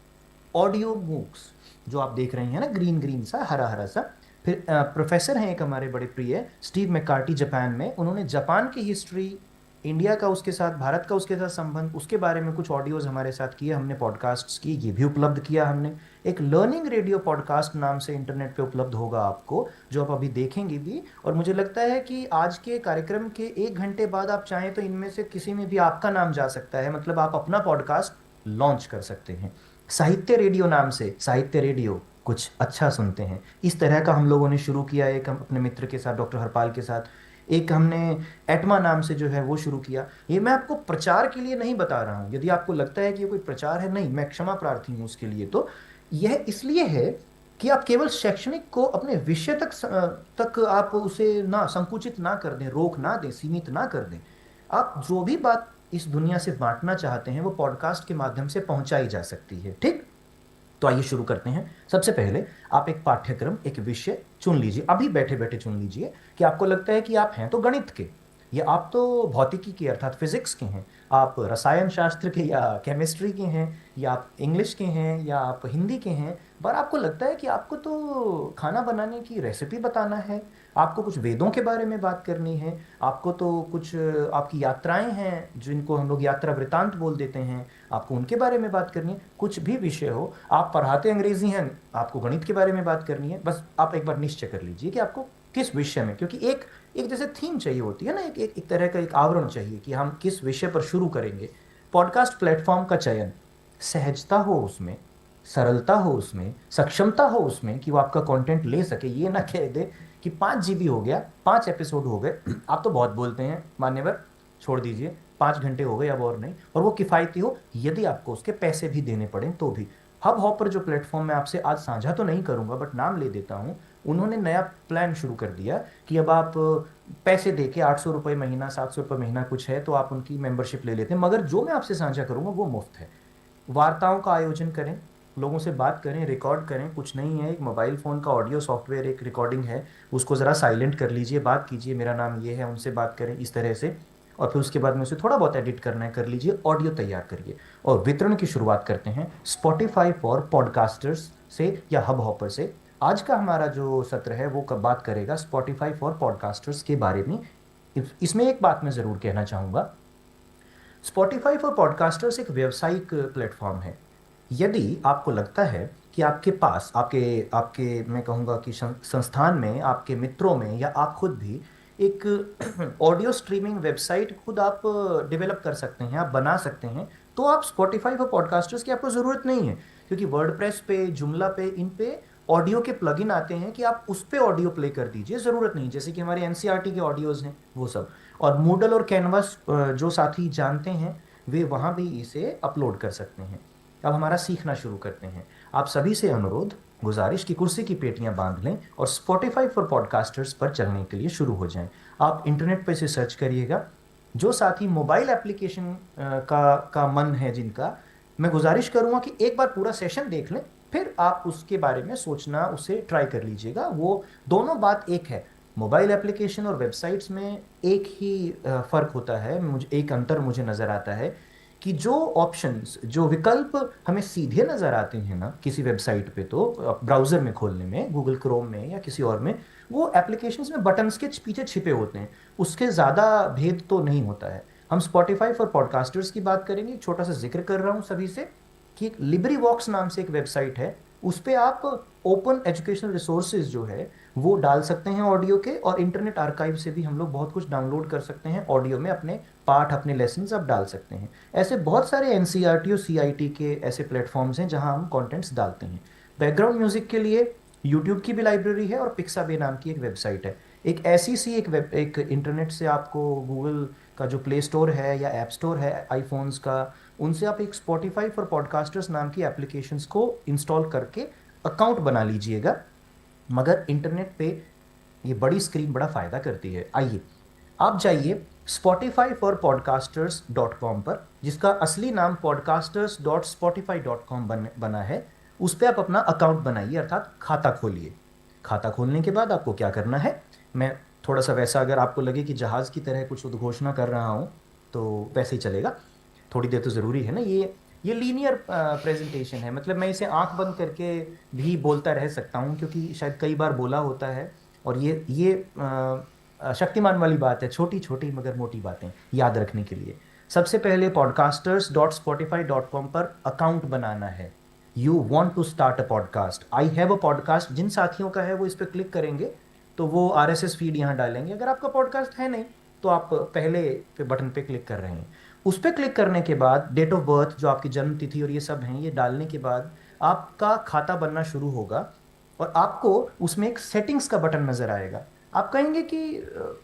Speaker 2: ऑडियो मूक्स जो आप देख रहे हैं ना, ग्रीन ग्रीन सा, हरा हरा सा। फिर प्रोफेसर हैं एक हमारे बड़े प्रिय, स्टीव मैककार्टी, जापान में, उन्होंने जापान की हिस्ट्री, इंडिया का उसके साथ, भारत का उसके साथ संबंध, उसके बारे में कुछ ऑडियोज हमारे साथ किए हमने, पॉडकास्ट्स की, ये भी उपलब्ध किया हमने। एक लर्निंग रेडियो पॉडकास्ट नाम से इंटरनेट पे उपलब्ध होगा आपको, जो आप अभी देखेंगे भी। और मुझे लगता है कि आज के कार्यक्रम के 1 घंटे बाद आप चाहें तो इनमें से किसी में भी आपका नाम जा सकता है, मतलब आप अपना पॉडकास्ट लॉन्च कर सकते हैं। साहित्य रेडियो नाम से, साहित्य रेडियो, कुछ अच्छा सुनते हैं, इस तरह का हम लोगों ने शुरू किया। एक हम अपने मित्र के साथ, डॉक्टर हरपाल के साथ, एक हमने एटमा नाम से जो है वो शुरू किया। ये मैं आपको प्रचार के लिए नहीं बता रहा हूँ, यदि आपको लगता है कि ये कोई प्रचार है, नहीं, मैं क्षमा प्रार्थी हूँ उसके लिए। तो यह इसलिए है कि आप केवल शैक्षणिक को अपने विषय तक आप उसे ना संकुचित ना कर दें, रोक ना दें, सीमित ना कर दें। आप जो भी बात इस दुनिया से बांटना चाहते हैं वो पॉडकास्ट के माध्यम से पहुंचाई जा सकती है, ठीक। तो आइए शुरू करते हैं। सबसे पहले आप एक पाठ्यक्रम, एक विषय चुन लीजिए, अभी बैठे बैठे चुन लीजिए कि आपको लगता है कि आप हैं तो गणित के, या आप तो भौतिकी के अर्थात फिजिक्स के हैं, आप रसायन शास्त्र के या केमिस्ट्री के हैं, या आप इंग्लिश के हैं, या आप हिंदी के हैं। पर आपको लगता है कि आपको तो खाना बनाने की रेसिपी बताना है, आपको कुछ वेदों के बारे में बात करनी है, आपको तो कुछ आपकी यात्राएं हैं जिनको हम लोग यात्रा वृतांत बोल देते हैं, आपको उनके बारे में बात करनी है। कुछ भी विषय हो, आप पढ़ाते अंग्रेजी हैं, आपको गणित के बारे में बात करनी है, बस आप एक बार निश्चय कर लीजिए कि आपको किस विषय में, क्योंकि एक एक जैसे थीम चाहिए होती है ना, एक तरह का एक आवरण चाहिए कि हम किस विषय पर शुरू करेंगे। पॉडकास्ट प्लेटफॉर्म का चयन, सहजता हो उसमें, सरलता हो उसमें, सक्षमता हो उसमें कि वो आपका कंटेंट ले सके। ये ना कह दे कि 5 GB हो गया, 5 एपिसोड हो गए, आप तो बहुत बोलते हैं मान्यवर, छोड़ दीजिए, 5 घंटे हो गए अब और नहीं, और वो किफ़ायती हो, यदि आपको उसके पैसे भी देने पड़े तो भी। हब हॉपर जो प्लेटफॉर्म मैं आपसे आज साझा तो नहीं करूंगा बट नाम ले देता हूं, उन्होंने नया प्लान शुरू कर दिया कि अब आप पैसे दे के 800 रुपये महीना, 700 रुपये महीना कुछ है, तो आप उनकी मेंबरशिप ले लेते हैं। मगर जो मैं आपसे साझा करूंगा वो मुफ्त है। वार्ताओं का आयोजन करें, लोगों से बात करें, रिकॉर्ड करें, कुछ नहीं है, एक मोबाइल फ़ोन का ऑडियो सॉफ्टवेयर, एक रिकॉर्डिंग है, उसको ज़रा साइलेंट कर लीजिए, बात कीजिए, मेरा नाम ये है, उनसे बात करें इस तरह से, और फिर उसके बाद में उसे थोड़ा बहुत एडिट करना है कर लीजिए, ऑडियो तैयार करिए। और वितरण की शुरुआत करते हैं स्पॉटिफाई फॉर पॉडकास्टर्स से या हब हॉपर से। आज का हमारा जो सत्र है वो कब बात करेगा स्पॉटिफाई फॉर पॉडकास्टर्स के बारे में। इसमें एक बात मैं ज़रूर कहना चाहूँगा, स्पॉटिफाई फॉर पॉडकास्टर्स एक व्यावसायिक प्लेटफॉर्म है। यदि आपको लगता है कि आपके पास, आपके आपके मैं कहूँगा कि संस्थान में, आपके मित्रों में, या आप खुद भी एक ऑडियो स्ट्रीमिंग वेबसाइट खुद आप डेवलप कर सकते हैं, आप बना सकते हैं, तो आप स्पॉटिफाई फॉर पॉडकास्टर्स की आपको ज़रूरत नहीं है। क्योंकि वर्डप्रेस पे, जुमला पे, इन पे ऑडियो के प्लगइन आते हैं कि आप उस पे ऑडियो प्ले कर दीजिए, ज़रूरत नहीं, जैसे कि हमारे एनसीईआरटी के ऑडियोज़ हैं वो सब। और मूडल और कैनवस जो साथी जानते हैं वे वहाँ भी इसे अपलोड कर सकते हैं। अब हमारा सीखना शुरू करते हैं। आप सभी से अनुरोध, गुजारिश की कुर्सी की पेटियां बांध लें और स्पॉटिफाई फॉर पॉडकास्टर्स पर चलने के लिए शुरू हो जाएं। आप इंटरनेट पर इसे सर्च करिएगा। जो साथी मोबाइल एप्लीकेशन का मन है जिनका, मैं गुजारिश करूँगा कि एक बार पूरा सेशन देख लें, फिर आप उसके बारे में सोचना, उसे ट्राई कर लीजिएगा। वो दोनों बात एक है, मोबाइल एप्लीकेशन और वेबसाइट्स में एक ही फ़र्क होता है, मुझे एक अंतर मुझे नज़र आता है कि जो ऑप्शंस, जो विकल्प हमें सीधे नज़र आते हैं ना किसी वेबसाइट पे, तो ब्राउज़र में खोलने में, गूगल क्रोम में या किसी और में, वो एप्लीकेशंस में बटन्स के पीछे छिपे होते हैं, उसके ज़्यादा भेद तो नहीं होता है। हम स्पॉटिफाई फॉर पॉडकास्टर्स की बात करेंगे। छोटा सा जिक्र कर रहा हूँ सभी से कि एक लिबरी वॉक्स नाम से एक वेबसाइट है, उस पर आप ओपन एजुकेशनल रिसोर्सेज जो है वो डाल सकते हैं ऑडियो के, और इंटरनेट आर्काइव से भी हम लोग बहुत कुछ डाउनलोड कर सकते हैं ऑडियो में, अपने पाठ, अपने लेसन्स आप डाल सकते हैं। ऐसे बहुत सारे एनसीईआरटी और सीआईटी के ऐसे प्लेटफॉर्म्स हैं जहां हम कंटेंट्स डालते हैं। बैकग्राउंड म्यूजिक के लिए यूट्यूब की भी लाइब्रेरी है और पिक्साबे नाम की एक वेबसाइट है। एक ऐसी सी एक इंटरनेट से आपको गूगल का जो प्ले स्टोर है या ऐप स्टोर है आईफोन्स का, उनसे आप एक स्पॉटिफाई फॉर पॉडकास्टर्स नाम की एप्लीकेशंस को इंस्टॉल करके अकाउंट बना लीजिएगा। मगर इंटरनेट पे ये बड़ी स्क्रीन बड़ा फायदा करती है। आइए आप जाइए spotify for podcasters.com पर, जिसका असली नाम podcasters.spotify.com बना है। उस पर आप अपना अकाउंट बनाइए, अर्थात खाता खोलिए। खाता खोलने के बाद आपको क्या करना है, मैं थोड़ा सा वैसा, अगर आपको लगे कि जहाज की तरह कुछ उद्घोषणा कर रहा हूँ तो वैसे ही चलेगा, थोड़ी देर तो ज़रूरी है ना। ये लीनियर प्रेजेंटेशन है, मतलब मैं इसे आंख बंद करके भी बोलता रह सकता हूँ, क्योंकि शायद कई बार बोला होता है। और ये शक्तिमान वाली बात है, छोटी छोटी मगर मोटी बातें याद रखने के लिए। सबसे पहले podcasters.spotify.com पर अकाउंट बनाना है। You want to start a podcast, I have a podcast, जिन साथियों का है वो इस पर क्लिक करेंगे तो वो आरएसएस फीड यहाँ डालेंगे। अगर आपका पॉडकास्ट है नहीं तो आप पहले पे बटन पे क्लिक कर रहे हैं। उस पर क्लिक करने के बाद डेट ऑफ बर्थ, जो आपकी जन्म तिथि और ये सब हैं, ये डालने के बाद आपका खाता बनना शुरू होगा। और आपको उसमें एक सेटिंग्स का बटन नजर आएगा। आप कहेंगे कि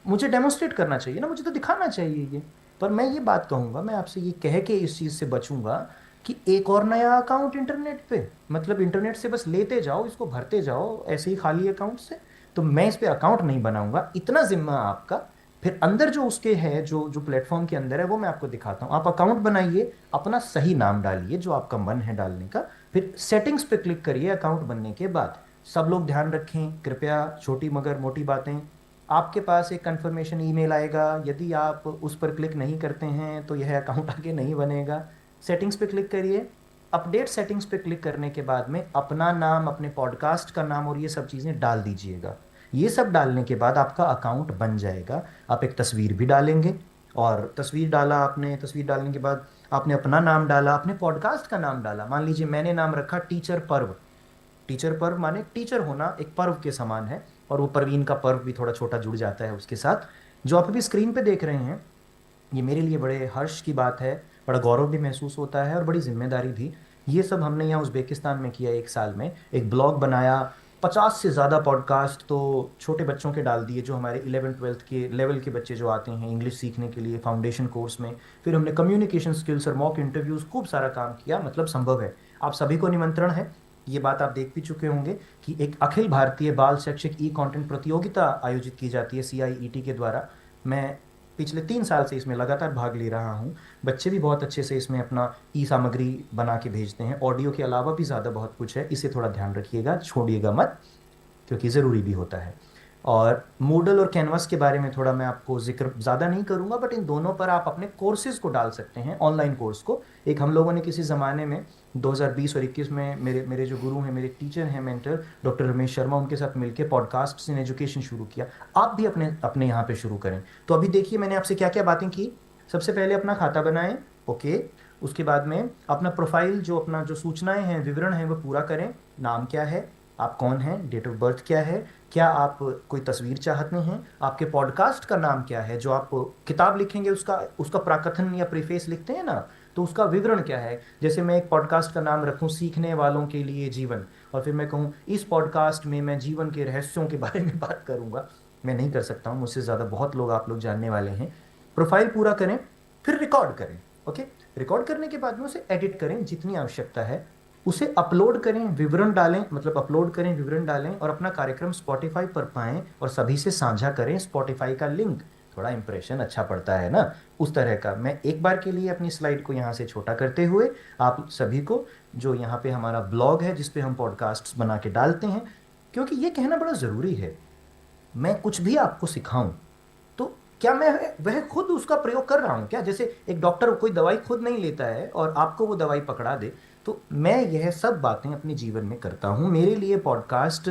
Speaker 2: मुझे डेमोन्स्ट्रेट करना चाहिए ना, मुझे तो दिखाना चाहिए ये। पर मैं ये बात कहूंगा, मैं आपसे ये कह के इस चीज से बचूंगा कि एक और नया अकाउंट इंटरनेट पे, मतलब इंटरनेट से बस लेते जाओ, इसको भरते जाओ ऐसे ही खाली अकाउंट से। तो मैं इस पे अकाउंट नहीं बनाऊंगा, इतना जिम्मा आपका। फिर अंदर जो उसके है, जो जो प्लेटफॉर्म के अंदर है, वो मैं आपको दिखाता हूँ। आप अकाउंट बनाइए, अपना सही नाम डालिए जो आपका मन है डालने का, फिर सेटिंग्स पे क्लिक करिए अकाउंट बनने के बाद। सब लोग ध्यान रखें कृपया, छोटी मगर मोटी बातें। आपके पास एक कंफर्मेशन ईमेल आएगा, यदि आप उस पर क्लिक नहीं करते हैं तो यह अकाउंट आगे नहीं बनेगा। सेटिंग्स पे क्लिक करिए, अपडेट सेटिंग्स पे क्लिक करने के बाद में अपना नाम, अपने पॉडकास्ट का नाम और ये सब चीज़ें डाल दीजिएगा। ये सब डालने के बाद आपका अकाउंट बन जाएगा। आप एक तस्वीर भी डालेंगे, और तस्वीर डाला आपने, तस्वीर डालने के बाद आपने अपना नाम डाला, अपने पॉडकास्ट का नाम डाला। मान लीजिए मैंने नाम रखा टीचर पर्व। टीचर पर्व माने टीचर होना एक पर्व के समान है, और वो परवीन का पर्व भी थोड़ा छोटा जुड़ जाता है उसके साथ। जो आप अभी स्क्रीन पे देख रहे हैं, ये मेरे लिए बड़े हर्ष की बात है, बड़ा गौरव भी महसूस होता है और बड़ी जिम्मेदारी भी। ये सब हमने यहाँ उज़्बेकिस्तान में किया। एक साल में एक ब्लॉग बनाया, 50 से ज़्यादा पॉडकास्ट तो छोटे बच्चों के डाल दिए, जो हमारे 11th-12th के लेवल के बच्चे जो आते हैं इंग्लिश सीखने के लिए फाउंडेशन कोर्स में। फिर हमने कम्युनिकेशन स्किल्स और मॉक इंटरव्यूज़, खूब सारा काम किया। मतलब संभव है। आप सभी को निमंत्रण है, ये बात आप देख भी चुके होंगे कि एक अखिल भारतीय बाल शैक्षिक ई कंटेंट प्रतियोगिता आयोजित की जाती है CIET के द्वारा। मैं पिछले 3 साल से इसमें लगातार भाग ले रहा हूँ। बच्चे भी बहुत अच्छे से इसमें अपना ई सामग्री बना के भेजते हैं। ऑडियो के अलावा भी ज़्यादा बहुत कुछ है, इसे थोड़ा ध्यान रखिएगा, छोड़िएगा मत, क्योंकि ज़रूरी भी होता है। और मूडल और कैनवस के बारे में थोड़ा मैं आपको जिक्र ज़्यादा नहीं करूंगा, बट इन दोनों पर आप अपने कोर्सेज को डाल सकते हैं, ऑनलाइन कोर्स को। एक हम लोगों ने किसी ज़माने में 2020 और 21 में मेरे मेरे जो गुरु हैं, मेरे टीचर हैं, मेंटर डॉक्टर रमेश शर्मा, उनके साथ मिलकर पॉडकास्ट इन एजुकेशन शुरू किया। आप भी अपने अपने यहाँ पे शुरू करें। तो अभी देखिए मैंने आपसे क्या क्या बातें की। सबसे पहले अपना खाता बनाएं, ओके। उसके बाद में अपना प्रोफाइल, जो अपना जो सूचनाएं हैं, विवरण हैं, वो पूरा करें। नाम क्या है, आप कौन हैं, डेट ऑफ बर्थ क्या है, क्या आप कोई तस्वीर चाहते हैं, आपके पॉडकास्ट का नाम क्या है, जो आप किताब लिखेंगे उसका उसका प्राकथन या प्रीफेस लिखते हैं ना, तो उसका विवरण क्या है। जैसे मैं एक पॉडकास्ट का नाम रखूं, सीखने वालों के लिए जीवन, और फिर मैं कहूं इस पॉडकास्ट में मैं जीवन के रहस्यों के बारे में बात करूंगा। मैं नहीं कर सकता हूं, मुझसे ज़्यादा बहुत लोग, आप लोग जानने वाले हैं। प्रोफाइल पूरा करें, फिर रिकॉर्ड करें, ओके। रिकॉर्ड करने के बाद में उसे एडिट करें जितनी आवश्यकता है, उसे अपलोड करें, विवरण डालें, मतलब अपलोड करें, विवरण डालें, और अपना कार्यक्रम स्पॉटिफाई पर पाएं और सभी से साझा करें। स्पॉटिफाई का लिंक, थोड़ा इंप्रेशन अच्छा पड़ता है ना, उस तरह का। मैं एक बार के लिए अपनी स्लाइड को यहाँ से छोटा करते हुए आप सभी को, जो यहाँ पे हमारा ब्लॉग है जिस पे हम पॉडकास्ट बना के डालते हैं, क्योंकि ये कहना बड़ा ज़रूरी है, मैं कुछ भी आपको सिखाऊं तो क्या मैं वह खुद उसका प्रयोग कर रहा हूं क्या। जैसे एक डॉक्टर कोई दवाई खुद नहीं लेता है और आपको वो दवाई पकड़ा दे, तो मैं यह सब बातें अपने जीवन में करता हूं। मेरे लिए पॉडकास्ट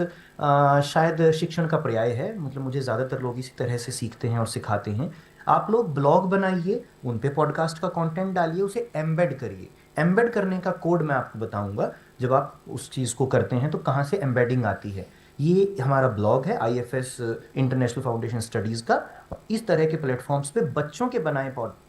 Speaker 2: शायद शिक्षण का पर्याय है, मतलब मुझे ज़्यादातर लोग इसी तरह से सीखते हैं और सिखाते हैं। आप लोग ब्लॉग बनाइए, उन पे पॉडकास्ट का कंटेंट डालिए, उसे एम्बेड करिए। एम्बेड करने का कोड मैं आपको बताऊंगा, जब आप उस चीज़ को करते हैं तो कहाँ से एम्बेडिंग आती है। ये हमारा ब्लॉग है IFS इंटरनेशनल फाउंडेशन स्टडीज़ का। इस तरह के प्लेटफॉर्म्स पे बच्चों के बनाए पौधे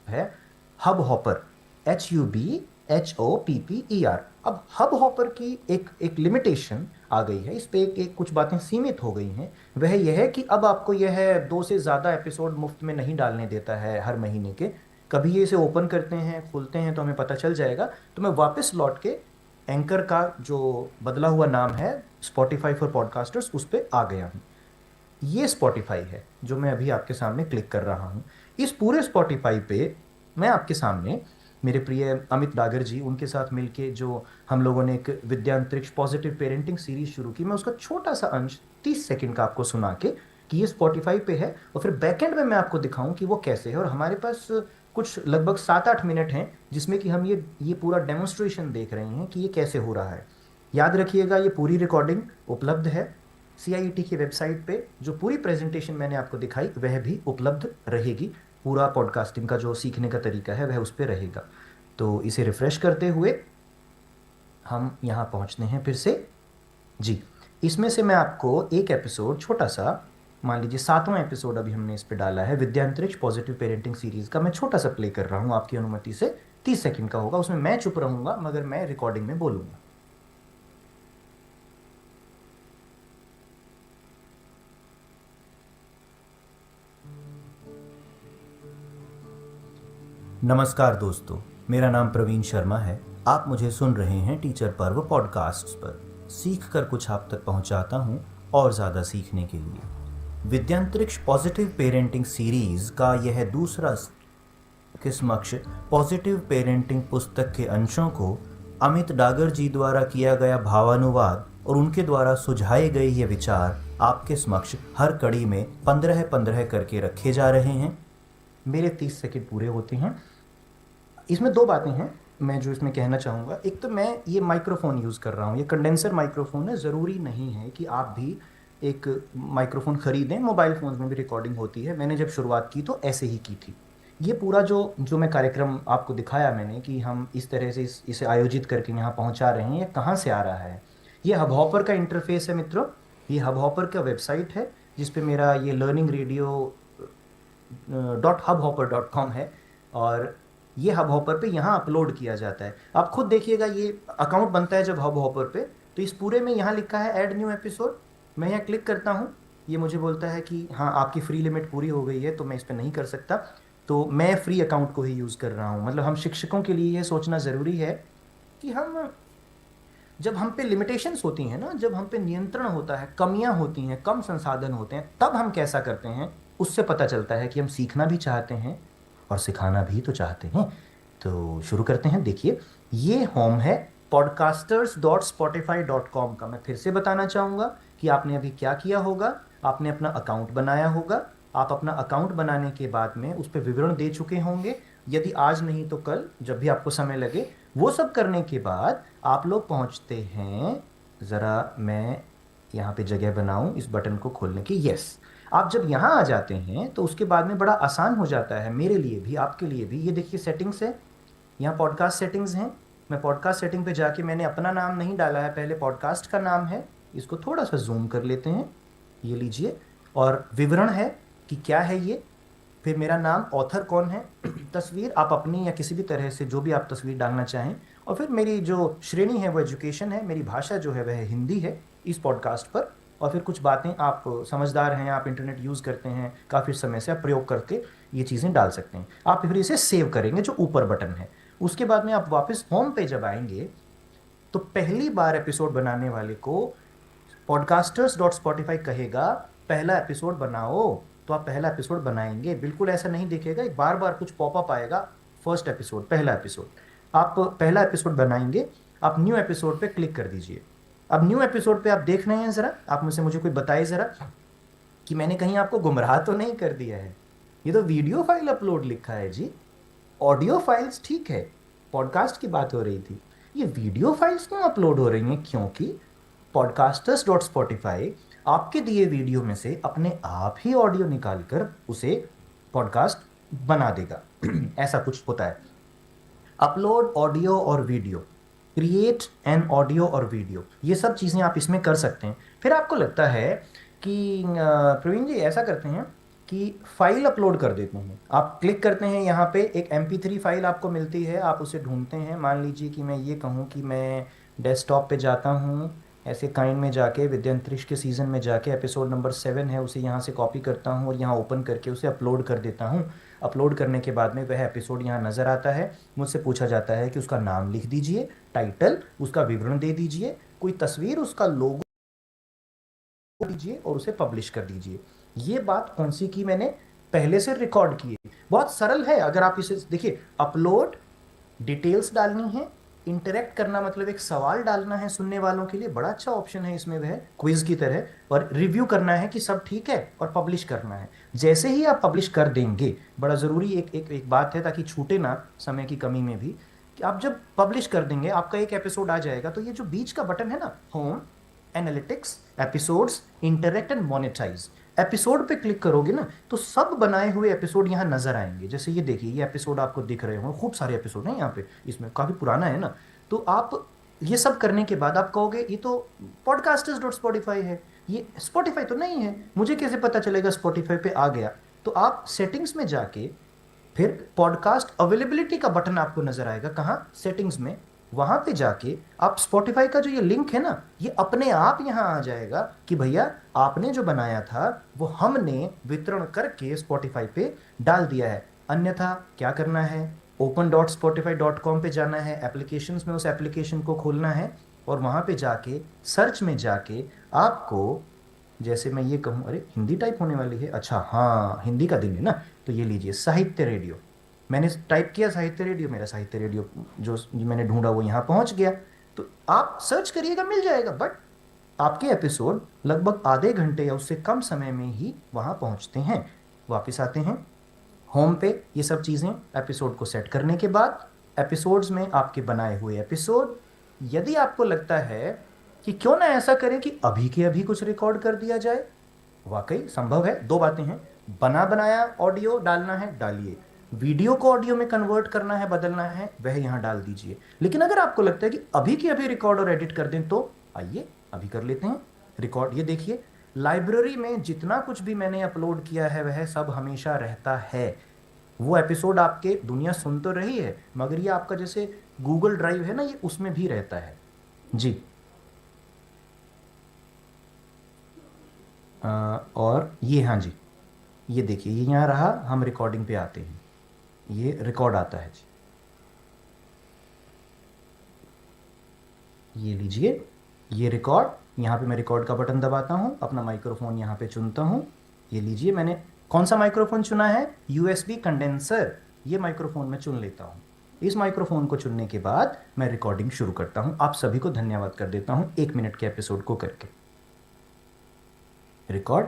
Speaker 2: है। Hub hopper, HUB HOPPER। अब हब हॉपर की एक लिमिटेशन आ गई है, इस पे एक कुछ बातें सीमित हो गई हैं। वह यह है कि अब आपको यह 2 से ज़्यादा एपिसोड मुफ्त में नहीं डालने देता है हर महीने के। कभी ये इसे ओपन करते हैं, खोलते हैं तो हमें पता चल जाएगा, तो मैं वापस लौट के एंकर का जो बदला हुआ नाम है स्पॉटिफाई फॉर पॉडकास्टर्स उस पर आ गया हूँ। ये स्पॉटिफाई है जो मैं अभी आपके सामने क्लिक कर रहा हूँ। इस पूरे स्पॉटिफाई पे मैं आपके सामने मेरे प्रिय अमित डागर जी, उनके साथ मिलके जो हम लोगों ने एक विद्यांतरिक्ष पॉजिटिव पेरेंटिंग सीरीज शुरू की, मैं उसका छोटा सा अंश 30 सेकंड का आपको सुना के कि ये स्पॉटिफाई पे है, और फिर बैकएंड में मैं आपको दिखाऊं कि वो कैसे है। और हमारे पास कुछ लगभग 7-8 मिनट हैं जिसमें कि हम ये पूरा डेमोन्स्ट्रेशन देख रहे हैं कि ये कैसे हो रहा है। याद रखिएगा, ये पूरी रिकॉर्डिंग उपलब्ध है CIET की वेबसाइट पे। जो पूरी प्रेजेंटेशन मैंने आपको दिखाई वह भी उपलब्ध रहेगी। पूरा पॉडकास्टिंग का जो सीखने का तरीका है वह उस पर रहेगा। तो इसे रिफ्रेश करते हुए हम यहाँ पहुँचते हैं फिर से जी। इसमें से मैं आपको एक एपिसोड छोटा सा, मान लीजिए 7वां एपिसोड अभी हमने इस पे डाला है विद्यांतरिक्ष पॉजिटिव पेरेंटिंग सीरीज का, मैं छोटा सा प्ले कर रहा हूँ आपकी अनुमति से। 30 सेकंड का होगा, उसमें मैं चुप रहूंगा मगर मैं रिकॉर्डिंग में बोलूंगा। नमस्कार दोस्तों, मेरा नाम प्रवीण शर्मा है। आप मुझे सुन रहे हैं टीचर पर्व पॉडकास्ट पर। सीख कर कुछ आप तक पहुंचाता हूं और ज़्यादा सीखने के लिए। विद्यांतरिक्ष पॉजिटिव पेरेंटिंग सीरीज का यह दूसरा के समक्ष पॉजिटिव पेरेंटिंग पुस्तक के अंशों को अमित डागर जी द्वारा किया गया भावानुवाद और उनके द्वारा सुझाए गए ये विचार आपके समक्ष हर कड़ी में 15-15 करके रखे जा रहे हैं। मेरे 30 सेकंड पूरे होते हैं। इसमें 2 बातें हैं मैं जो इसमें कहना चाहूँगा। एक तो मैं ये माइक्रोफोन यूज़ कर रहा हूँ, ये कंडेंसर माइक्रोफोन है। ज़रूरी नहीं है कि आप भी एक माइक्रोफोन ख़रीदें, मोबाइल फ़ोन्स में भी रिकॉर्डिंग होती है। मैंने जब शुरुआत की तो ऐसे ही की थी। ये पूरा जो मैं कार्यक्रम आपको दिखाया मैंने कि हम इस तरह से इसे आयोजित करके यहाँ पहुँचा रहे हैं, ये कहाँ से आ रहा है। ये हब हॉपर का इंटरफेस है मित्रों। ये हब हॉपर का वेबसाइट है जिस पे मेरा ये learningradio.hubhopper.com है, और ये हब हॉपर पे यहाँ अपलोड किया जाता है। आप खुद देखिएगा, ये अकाउंट बनता है जब हब हॉपर पे, तो इस पूरे में यहाँ लिखा है ऐड न्यू एपिसोड। मैं यहाँ क्लिक करता हूँ, ये मुझे बोलता है कि हाँ आपकी फ्री लिमिट पूरी हो गई है, तो मैं इस पर नहीं कर सकता। तो मैं फ्री अकाउंट को ही यूज़ कर रहा हूँ। मतलब हम शिक्षकों के लिए ये सोचना ज़रूरी है कि जब हम पे लिमिटेशंस होती हैं ना, जब हम पे नियंत्रण होता है, कमियां होती हैं, कम संसाधन होते हैं, तब हम कैसा करते हैं उससे पता चलता है कि हम सीखना भी चाहते हैं और सिखाना भी तो चाहते हैं। तो शुरू करते हैं। देखिए, ये होम है podcasters.spotify.com का। मैं फिर से बताना चाहूँगा कि आपने अभी क्या किया होगा। आपने अपना अकाउंट बनाया होगा। आप अपना अकाउंट बनाने के बाद में उस पर विवरण दे चुके होंगे, यदि आज नहीं तो कल, जब भी आपको समय लगे। वो सब करने के बाद आप लोग पहुंचते हैं, ज़रा मैं यहाँ पे जगह बनाऊं इस बटन को खोलने की। यस, आप जब यहाँ आ जाते हैं तो उसके बाद में बड़ा आसान हो जाता है मेरे लिए भी, आपके लिए भी। ये देखिए सेटिंग्स है, यहाँ पॉडकास्ट सेटिंग्स हैं। मैं पॉडकास्ट सेटिंग पे जाके मैंने अपना नाम नहीं डाला है, पहले पॉडकास्ट का नाम है। इसको थोड़ा सा जूम कर लेते हैं, ये लीजिए। और विवरण है कि क्या है ये, फिर मेरा नाम, ऑथर कौन है, तस्वीर आप अपनी या किसी भी तरह से जो भी आप तस्वीर डालना चाहें, और फिर मेरी जो श्रेणी है वो एजुकेशन है, मेरी भाषा जो है वह हिंदी है इस पॉडकास्ट पर। और फिर कुछ बातें, आप समझदार हैं, आप इंटरनेट यूज़ करते हैं काफ़ी समय से, आप प्रयोग करके ये चीज़ें डाल सकते हैं। आप फिर इसे सेव करेंगे जो ऊपर बटन है। उसके बाद में आप वापस होम पे जब आएंगे तो पहली बार एपिसोड बनाने वाले को podcasters.spotify कहेगा पहला एपिसोड बनाओ, तो आप पहला एपिसोड बनाएंगे। बिल्कुल ऐसा नहीं दिखेगा, एक बार बार कुछ पॉपअप आएगा, फर्स्ट एपिसोड, पहला एपिसोड। आप पहला एपिसोड बनाएंगे, आप न्यू एपिसोड पे क्लिक कर दीजिए। अब न्यू एपिसोड पे आप देख रहे हैं, ज़रा आप मुझे कोई बताइए ज़रा कि मैंने कहीं आपको गुमराह तो नहीं कर दिया है। ये तो वीडियो फाइल अपलोड लिखा है जी। ऑडियो फाइल्स ठीक है, पॉडकास्ट की बात हो रही थी। ये वीडियो फाइल्स क्यों अपलोड हो रही हैं? क्योंकि podcasters.spotify आपके दिए वीडियो में से अपने आप ही ऑडियो निकालकर उसे पॉडकास्ट बना देगा। ऐसा कुछ होता है। अपलोड ऑडियो और वीडियो, क्रिएट एन ऑडियो और वीडियो, ये सब चीज़ें आप इसमें कर सकते हैं। फिर आपको लगता है कि प्रवीण जी ऐसा करते हैं कि फाइल अपलोड कर देते हैं। आप क्लिक करते हैं यहाँ पे, एक MP3 फाइल आपको मिलती है, आप उसे ढूंढते हैं। मान लीजिए कि मैं ये कहूँ कि मैं डेस्कटॉप पे जाता हूँ, ऐसे काइंड में जाके विद्यांतरिक्ष के सीज़न में जाके एपिसोड नंबर 7 है, उसे यहाँ से कॉपी करता हूँ और यहाँ ओपन करके उसे अपलोड कर देता हूँ। अपलोड करने के बाद में वह एपिसोड यहाँ नज़र आता है। मुझसे पूछा जाता है कि उसका नाम लिख दीजिए, टाइटल, उसका विवरण दे दीजिए, कोई तस्वीर, उसका लोगो दीजिए और उसे पब्लिश कर दीजिए। ये बात कौन सी की, मैंने पहले से रिकॉर्ड की है। बहुत सरल है, अगर आप इसे देखिए। अपलोड, डिटेल्स डालनी है, इंटरेक्ट करना मतलब एक सवाल डालना है सुनने वालों के लिए, बड़ा अच्छा ऑप्शन है इसमें वह क्विज की तरह, और रिव्यू करना है कि सब ठीक है और पब्लिश करना है। जैसे ही आप पब्लिश कर देंगे, बड़ा ज़रूरी एक बात है ताकि छूटे ना समय की कमी में भी, कि आप जब पब्लिश कर देंगे आपका एक एपिसोड आ जाएगा, तो ये जो बीच का बटन है ना, home, analytics, episodes, interact and monetize, episode पे क्लिक करोगे ना तो सब बनाए हुए एपिसोड यहाँ नजर आएंगे। जैसे ये देखिए, ये एपिसोड आपको दिख रहे हो, खूब सारे एपिसोड हैं यहाँ पे, इसमें काफी पुराना है ना। तो आप ये सब करने के बाद आप कहोगे ये तो पॉडकास्टर्स डॉट स्पॉटिफाई है, ये स्पॉटिफाई तो नहीं है, मुझे कैसे पता चलेगा स्पॉटिफाई पे आ गया? तो आप सेटिंग्स में जाके फिर पॉडकास्ट अवेलेबिलिटी का बटन आपको नजर आएगा, कहाँ, सेटिंग्स में। वहां पे जाके आप स्पॉटिफाई का जो ये लिंक है ना, ये अपने आप यहाँ आ जाएगा कि भैया आपने जो बनाया था वो हमने वितरण करके स्पॉटिफाई पे डाल दिया है। अन्यथा क्या करना है, open.spotify.com पे जाना है, एप्लीकेशंस में उस एप्लीकेशन को खोलना है और वहां पे जाके सर्च में जाके आपको, जैसे मैं ये कहूँ, अरे हिंदी टाइप होने वाली है, अच्छा हाँ हिंदी का दिन है ना, तो ये लीजिए साहित्य रेडियो। मैंने टाइप किया साहित्य रेडियो, मेरा साहित्य रेडियो जो मैंने ढूंढा वो यहाँ पहुँच गया। तो आप सर्च करिएगा, मिल जाएगा। बट आपके एपिसोड लगभग आधे घंटे या उससे कम समय में ही वहाँ पहुँचते हैं। वापस आते हैं होम पे। ये सब चीज़ें एपिसोड को सेट करने के बाद, एपिसोड्स में आपके बनाए हुए एपिसोड, यदि आपको लगता है कि क्यों ना ऐसा करें कि अभी के अभी कुछ रिकॉर्ड कर दिया जाए, वाकई संभव है। दो बातें हैं, बना बनाया ऑडियो डालना है, डालिए। वीडियो को ऑडियो में कन्वर्ट करना है, बदलना है, वह यहां डाल दीजिए। लेकिन अगर आपको लगता है कि अभी के अभी रिकॉर्ड और एडिट कर दें, तो आइए अभी कर लेते हैं रिकॉर्ड। ये देखिए, लाइब्रेरी में जितना कुछ भी मैंने अपलोड किया है वह सब हमेशा रहता है। वो एपिसोड आपके, दुनिया सुन तो रही है मगर ये आपका जैसे गूगल ड्राइव है ना, ये उसमें भी रहता है जी। और ये, हाँ जी, ये देखिए, ये यहाँ रहा। हम रिकॉर्डिंग पे आते हैं, ये रिकॉर्ड आता है जी। ये लीजिए, ये रिकॉर्ड, यहाँ पे मैं रिकॉर्ड का बटन दबाता हूँ, अपना माइक्रोफोन यहाँ पे चुनता हूँ। ये लीजिए, मैंने कौन सा माइक्रोफोन चुना है, USB कंडेंसर, ये माइक्रोफोन मैं चुन लेता हूँ। इस माइक्रोफोन को चुनने के बाद मैं रिकॉर्डिंग शुरू करता हूँ। आप सभी को धन्यवाद कर देता हूँ 1 मिनट के एपिसोड को करके। रिकॉर्ड।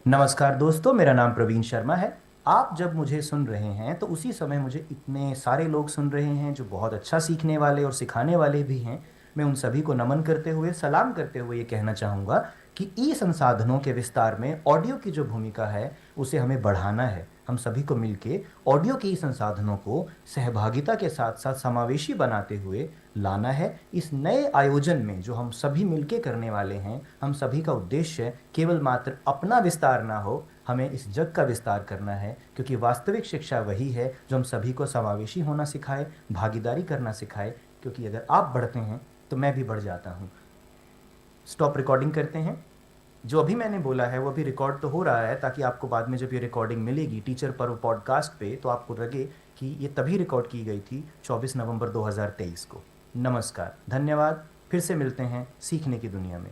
Speaker 2: नमस्कार दोस्तों, मेरा नाम प्रवीण शर्मा है। आप जब मुझे सुन रहे हैं तो उसी समय मुझे इतने सारे लोग सुन रहे हैं जो बहुत अच्छा सीखने वाले और सिखाने वाले भी हैं। मैं उन सभी को नमन करते हुए, सलाम करते हुए ये कहना चाहूँगा कि ई संसाधनों के विस्तार में ऑडियो की जो भूमिका है उसे हमें बढ़ाना है। हम सभी को मिलके ऑडियो के ई संसाधनों को सहभागिता के साथ साथ समावेशी बनाते हुए लाना है। इस नए आयोजन में जो हम सभी मिलके करने वाले हैं, हम सभी का उद्देश्य केवल मात्र अपना विस्तार ना हो, हमें इस जग का विस्तार करना है। क्योंकि वास्तविक शिक्षा वही है जो हम सभी को समावेशी होना सिखाए, भागीदारी करना सिखाए। क्योंकि अगर आप बढ़ते हैं तो मैं भी बढ़ जाता हूँ। स्टॉप रिकॉर्डिंग करते हैं। जो अभी मैंने बोला है वो अभी रिकॉर्ड तो हो रहा है, ताकि आपको बाद में जब ये रिकॉर्डिंग मिलेगी टीचर पर्व पॉडकास्ट पे, तो आपको लगे कि ये तभी रिकॉर्ड की गई थी 24 नवंबर 2023 को। नमस्कार, धन्यवाद, फिर से मिलते हैं सीखने की दुनिया में।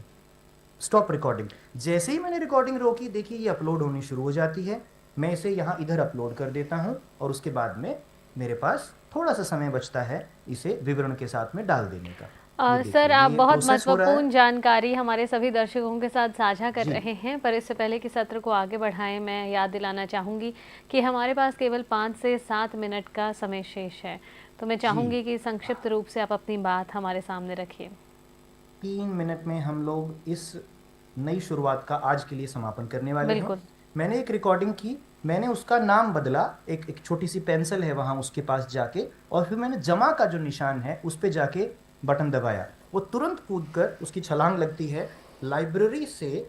Speaker 2: Stop recording. जैसे ही मैंने रिकॉर्डिंग रोकी, देखिए ये अपलोड होनी शुरू हो जाती है। मैं इसे यहाँ इधर अपलोड कर देता हूँ और उसके बाद में मेरे पास थोड़ा सा समय बचता है इसे विवरण के साथ में डाल देने का।
Speaker 1: सर, आप बहुत
Speaker 2: प्रोसेस हो रहा है
Speaker 1: महत्वपूर्ण जानकारी हमारे सभी दर्शकों के साथ साझा कर
Speaker 2: जी।
Speaker 1: रहे हैं, पर इससे पहले कि सत्र को आगे बढ़ाएं, मैं याद दिलाना चाहूँगी कि हमारे पास केवल 5 से 7 मिनट का समय शेष है। तो मैं चाहूँगी कि संक्षिप्त रूप से आप अपनी बात हमारे सामने रखिए।
Speaker 2: 3 मिनट में हम लोग इस नई शुरुआत का आज के लिए समापन करने वाले हैं।
Speaker 1: बिल्कुल।
Speaker 2: मैंने एक रिकॉर्डिंग की, मैंने उसका नाम बदला, एक छोटी सी पेंसिल है वहाँ उसके पास जाके, और फिर मैंने जमा का जो निशान है उस पर जाके बटन दबाया। वो तुरंत कूद कर, उसकी छलांग लगती है लाइब्रेरी से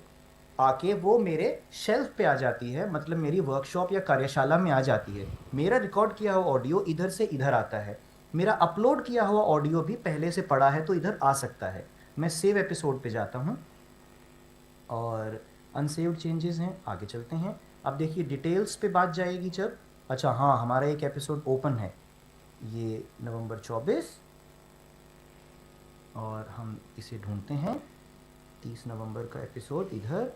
Speaker 2: आके वो मेरे शेल्फ पे आ जाती है, मतलब मेरी वर्कशॉप या कार्यशाला में आ जाती है। मेरा रिकॉर्ड किया हुआ ऑडियो इधर से इधर आता है, मेरा अपलोड किया हुआ ऑडियो भी पहले से पड़ा है तो इधर आ सकता है। मैं सेव एपिसोड पे जाता हूँ और अनसेव्ड चेंजेस हैं, आगे चलते हैं। अब देखिए डिटेल्स पे बात जाएगी जब, अच्छा हाँ, हमारा एक एपिसोड ओपन है, ये नवंबर 24, और हम इसे ढूंढते हैं 30 नवंबर का एपिसोड इधर,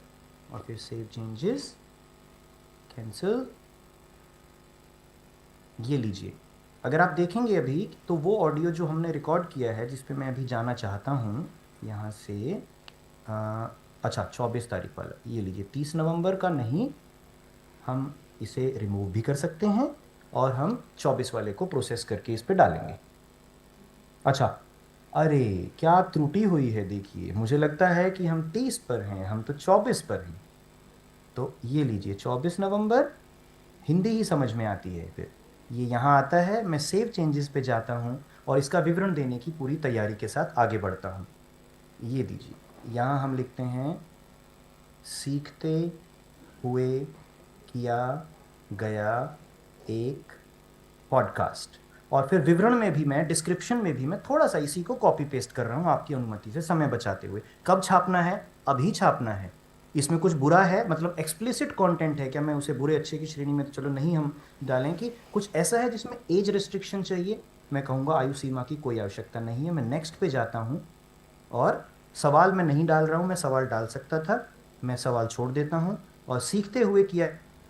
Speaker 2: और फिर सेव चेंजेस, कैंसिल, ये लीजिए। अगर आप देखेंगे अभी तो वो ऑडियो जो हमने रिकॉर्ड किया है, जिस पे मैं अभी जाना चाहता हूँ यहाँ से, अच्छा 24 तारीख वाला, ये लीजिए 30 नवंबर का नहीं, हम इसे रिमूव भी कर सकते हैं और हम 24 वाले को प्रोसेस करके इस पे डालेंगे। अच्छा, अरे क्या त्रुटि हुई है, देखिए मुझे लगता है कि हम 30 पर हैं, हम तो 24 पर हैं। तो ये लीजिए 24 नवंबर, हिंदी ही समझ में आती है, फिर ये यहाँ आता है, मैं सेव चेंजेस पे जाता हूँ और इसका विवरण देने की पूरी तैयारी के साथ आगे बढ़ता हूँ। ये दीजिए, यहाँ हम लिखते हैं सीखते हुए किया गया एक पॉडकास्ट, और फिर विवरण में भी मैं, डिस्क्रिप्शन में भी मैं थोड़ा सा इसी को कॉपी पेस्ट कर रहा हूँ आपकी अनुमति से, समय बचाते हुए। कब छापना है? अभी छापना है। इसमें कुछ बुरा है, मतलब एक्सप्लिसिट कंटेंट है क्या, मैं उसे बुरे अच्छे की श्रेणी में तो चलो नहीं हम डालें, कि कुछ ऐसा है जिसमें एज रिस्ट्रिक्शन चाहिए, मैं कहूँगा आयु सीमा की कोई आवश्यकता नहीं है। मैं नेक्स्ट पे जाता हूँ और सवाल मैं नहीं डाल रहा हूँ, मैं सवाल डाल सकता था, मैं सवाल छोड़ देता हूँ और सीखते हुए किया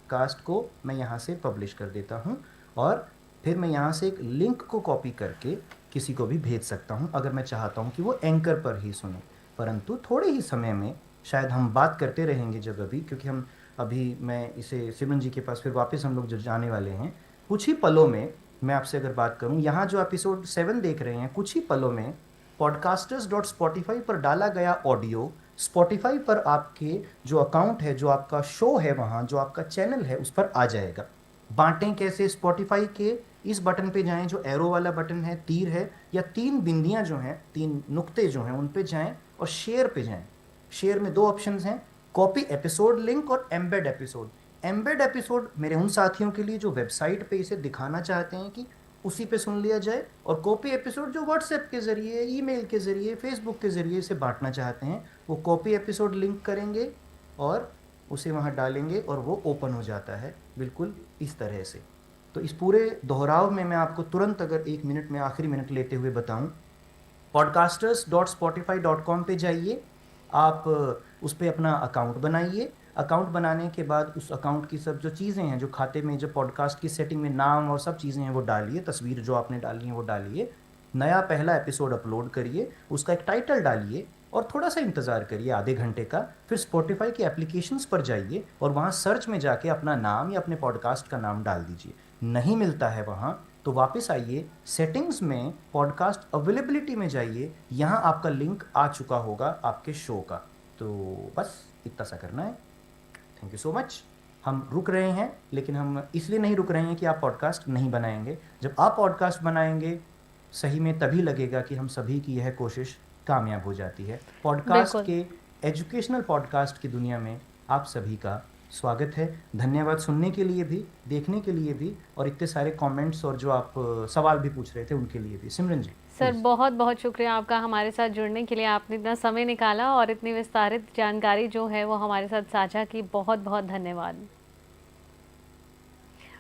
Speaker 2: कास्ट को मैं यहाँ से पब्लिश कर देता हूँ, और फिर मैं यहाँ से एक लिंक को कॉपी करके किसी को भी भेज सकता हूँ अगर मैं चाहता हूँ कि वो एंकर पर ही सुने। परंतु थोड़े ही समय में शायद हम बात करते रहेंगे जब अभी, क्योंकि हम अभी, मैं इसे सिमरन जी के पास फिर वापस हम लोग जो जाने वाले हैं, कुछ ही पलों में मैं आपसे अगर बात करूं, यहाँ जो एपिसोड 7 देख रहे हैं, कुछ ही पलों में podcasters.spotify पर डाला गया ऑडियो स्पॉटिफाई पर आपके जो अकाउंट है, जो आपका शो है वहाँ, जो आपका चैनल है, उस पर आ जाएगा। बांटें कैसे? स्पॉटिफाई के इस बटन पे जाएं जो एरो वाला बटन है, तीर है, या 3 बिंदियां जो हैं, 3 नुक्ते जो हैं, उन पे जाएं और शेयर पे जाएं। शेयर में 2 ऑप्शंस हैं, कॉपी एपिसोड लिंक और एम्बेड एपिसोड। एम्बेड एपिसोड मेरे उन साथियों के लिए जो वेबसाइट पे इसे दिखाना चाहते हैं कि उसी पे सुन लिया जाए, और कॉपी एपिसोड जो व्हाट्सएप के ज़रिए, ईमेल के ज़रिए, फेसबुक के ज़रिए इसे बांटना चाहते हैं, वो कॉपी एपिसोड लिंक करेंगे और उसे वहाँ डालेंगे और वो ओपन हो जाता है बिल्कुल इस तरह से। तो इस पूरे दोहराव में मैं आपको तुरंत अगर 1 मिनट में आखिरी मिनट लेते हुए बताऊं, podcasters.spotify.com पे जाइए, आप उस पर अपना अकाउंट बनाइए। अकाउंट बनाने के बाद उस अकाउंट की सब जो चीज़ें हैं, जो खाते में, जो पॉडकास्ट की सेटिंग में नाम और सब चीज़ें हैं वो डालिए, तस्वीर जो आपने डाली है वो डालिए, नया पहला एपिसोड अपलोड करिए, उसका एक टाइटल डालिए और थोड़ा सा इंतज़ार करिए आधे घंटे का। फिर स्पॉटिफाई के एप्लीकेशंस पर जाइए और वहाँ सर्च में जाके अपना नाम या अपने पॉडकास्ट का नाम डाल दीजिए। नहीं मिलता है वहाँ तो वापस आइए, सेटिंग्स में पॉडकास्ट अवेलेबिलिटी में जाइए, यहाँ आपका लिंक आ चुका होगा आपके शो का। तो बस इतना सा करना है। Thank you so much. हम रुक रहे हैं, लेकिन हम इसलिए नहीं रुक रहे हैं कि आप पॉडकास्ट नहीं बनाएंगे। जब आप पॉडकास्ट बनाएंगे सही में तभी लगेगा कि हम सभी की यह कोशिश कामयाब हो जाती है। पॉडकास्ट
Speaker 1: बिल्कुल।
Speaker 2: के, एजुकेशनल पॉडकास्ट की दुनिया में आप सभी का स्वागत है। धन्यवाद सुनने के लिए भी, देखने के लिए भी, और इतने सारे कमेंट्स और जो आप सवाल भी पूछ रहे थे उनके लिए भी। सिमरन जी
Speaker 1: सर
Speaker 2: प्लीज़।
Speaker 1: बहुत बहुत शुक्रिया आपका हमारे साथ जुड़ने के लिए, आपने इतना समय निकाला और इतनी विस्तारित जानकारी जो है वो हमारे साथ साझा की, बहुत बहुत धन्यवाद।